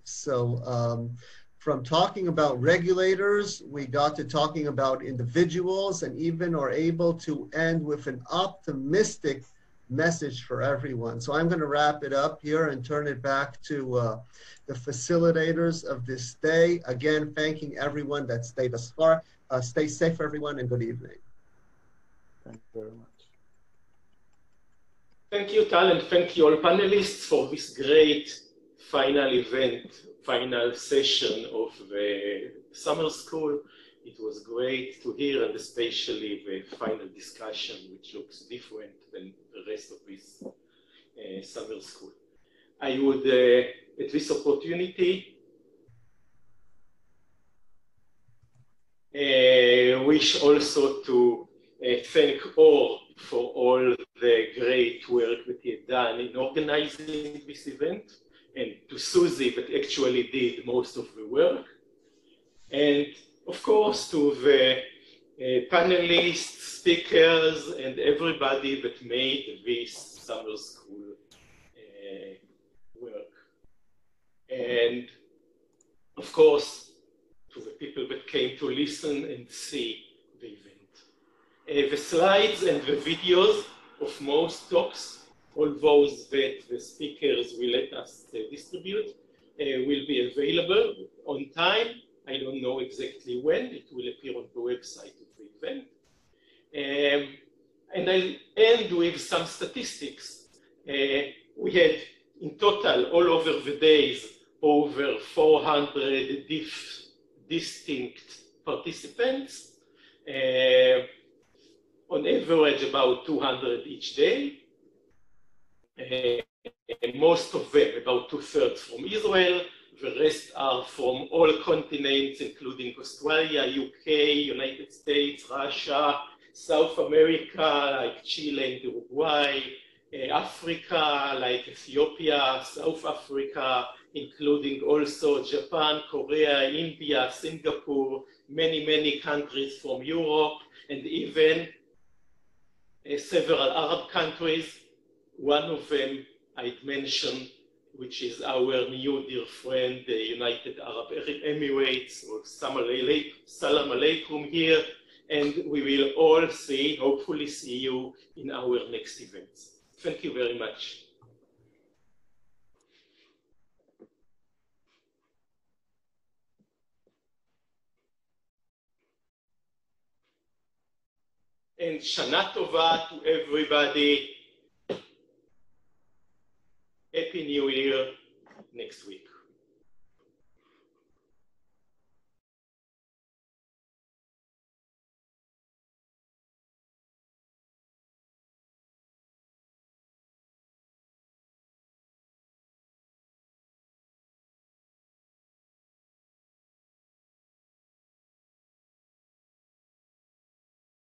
from talking about regulators, we got to talking about individuals, and even are able to end with an optimistic message for everyone. So I'm going to wrap it up here and turn it back to the facilitators of this day. Again, thanking everyone that stayed thus far. Stay safe, everyone, and good evening. Thank you very much. Thank you, Tal, and thank you all panelists for this great final event, final session of the summer school. It was great to hear, and especially the final discussion, which looks different than the rest of this summer school. I would, at this opportunity, wish also to thank all for all the great work that he had done in organizing this event, and to Susie that actually did most of the work. And of course to the panelists, speakers, and everybody that made this summer school work. And of course to the people that came to listen and see the event. The slides and the videos of most talks, all those that the speakers will let us distribute, will be available on time. I don't know exactly when. It will appear on the website of the event. And I'll end with some statistics. We had in total, all over the days, over 400 distinct participants, on average about 200 each day. Most of them, about 2/3 from Israel, the rest are from all continents, including Australia, UK, United States, Russia, South America, like Chile and Uruguay, Africa, like Ethiopia, South Africa, including also Japan, Korea, India, Singapore, many countries from Europe, and even several Arab countries. One of them I'd mentioned, which is our new dear friend, the United Arab Emirates, or Salam Alaikum here, and we will all hopefully see you in our next events. Thank you very much. And Shana Tova to everybody. Happy New Year next week.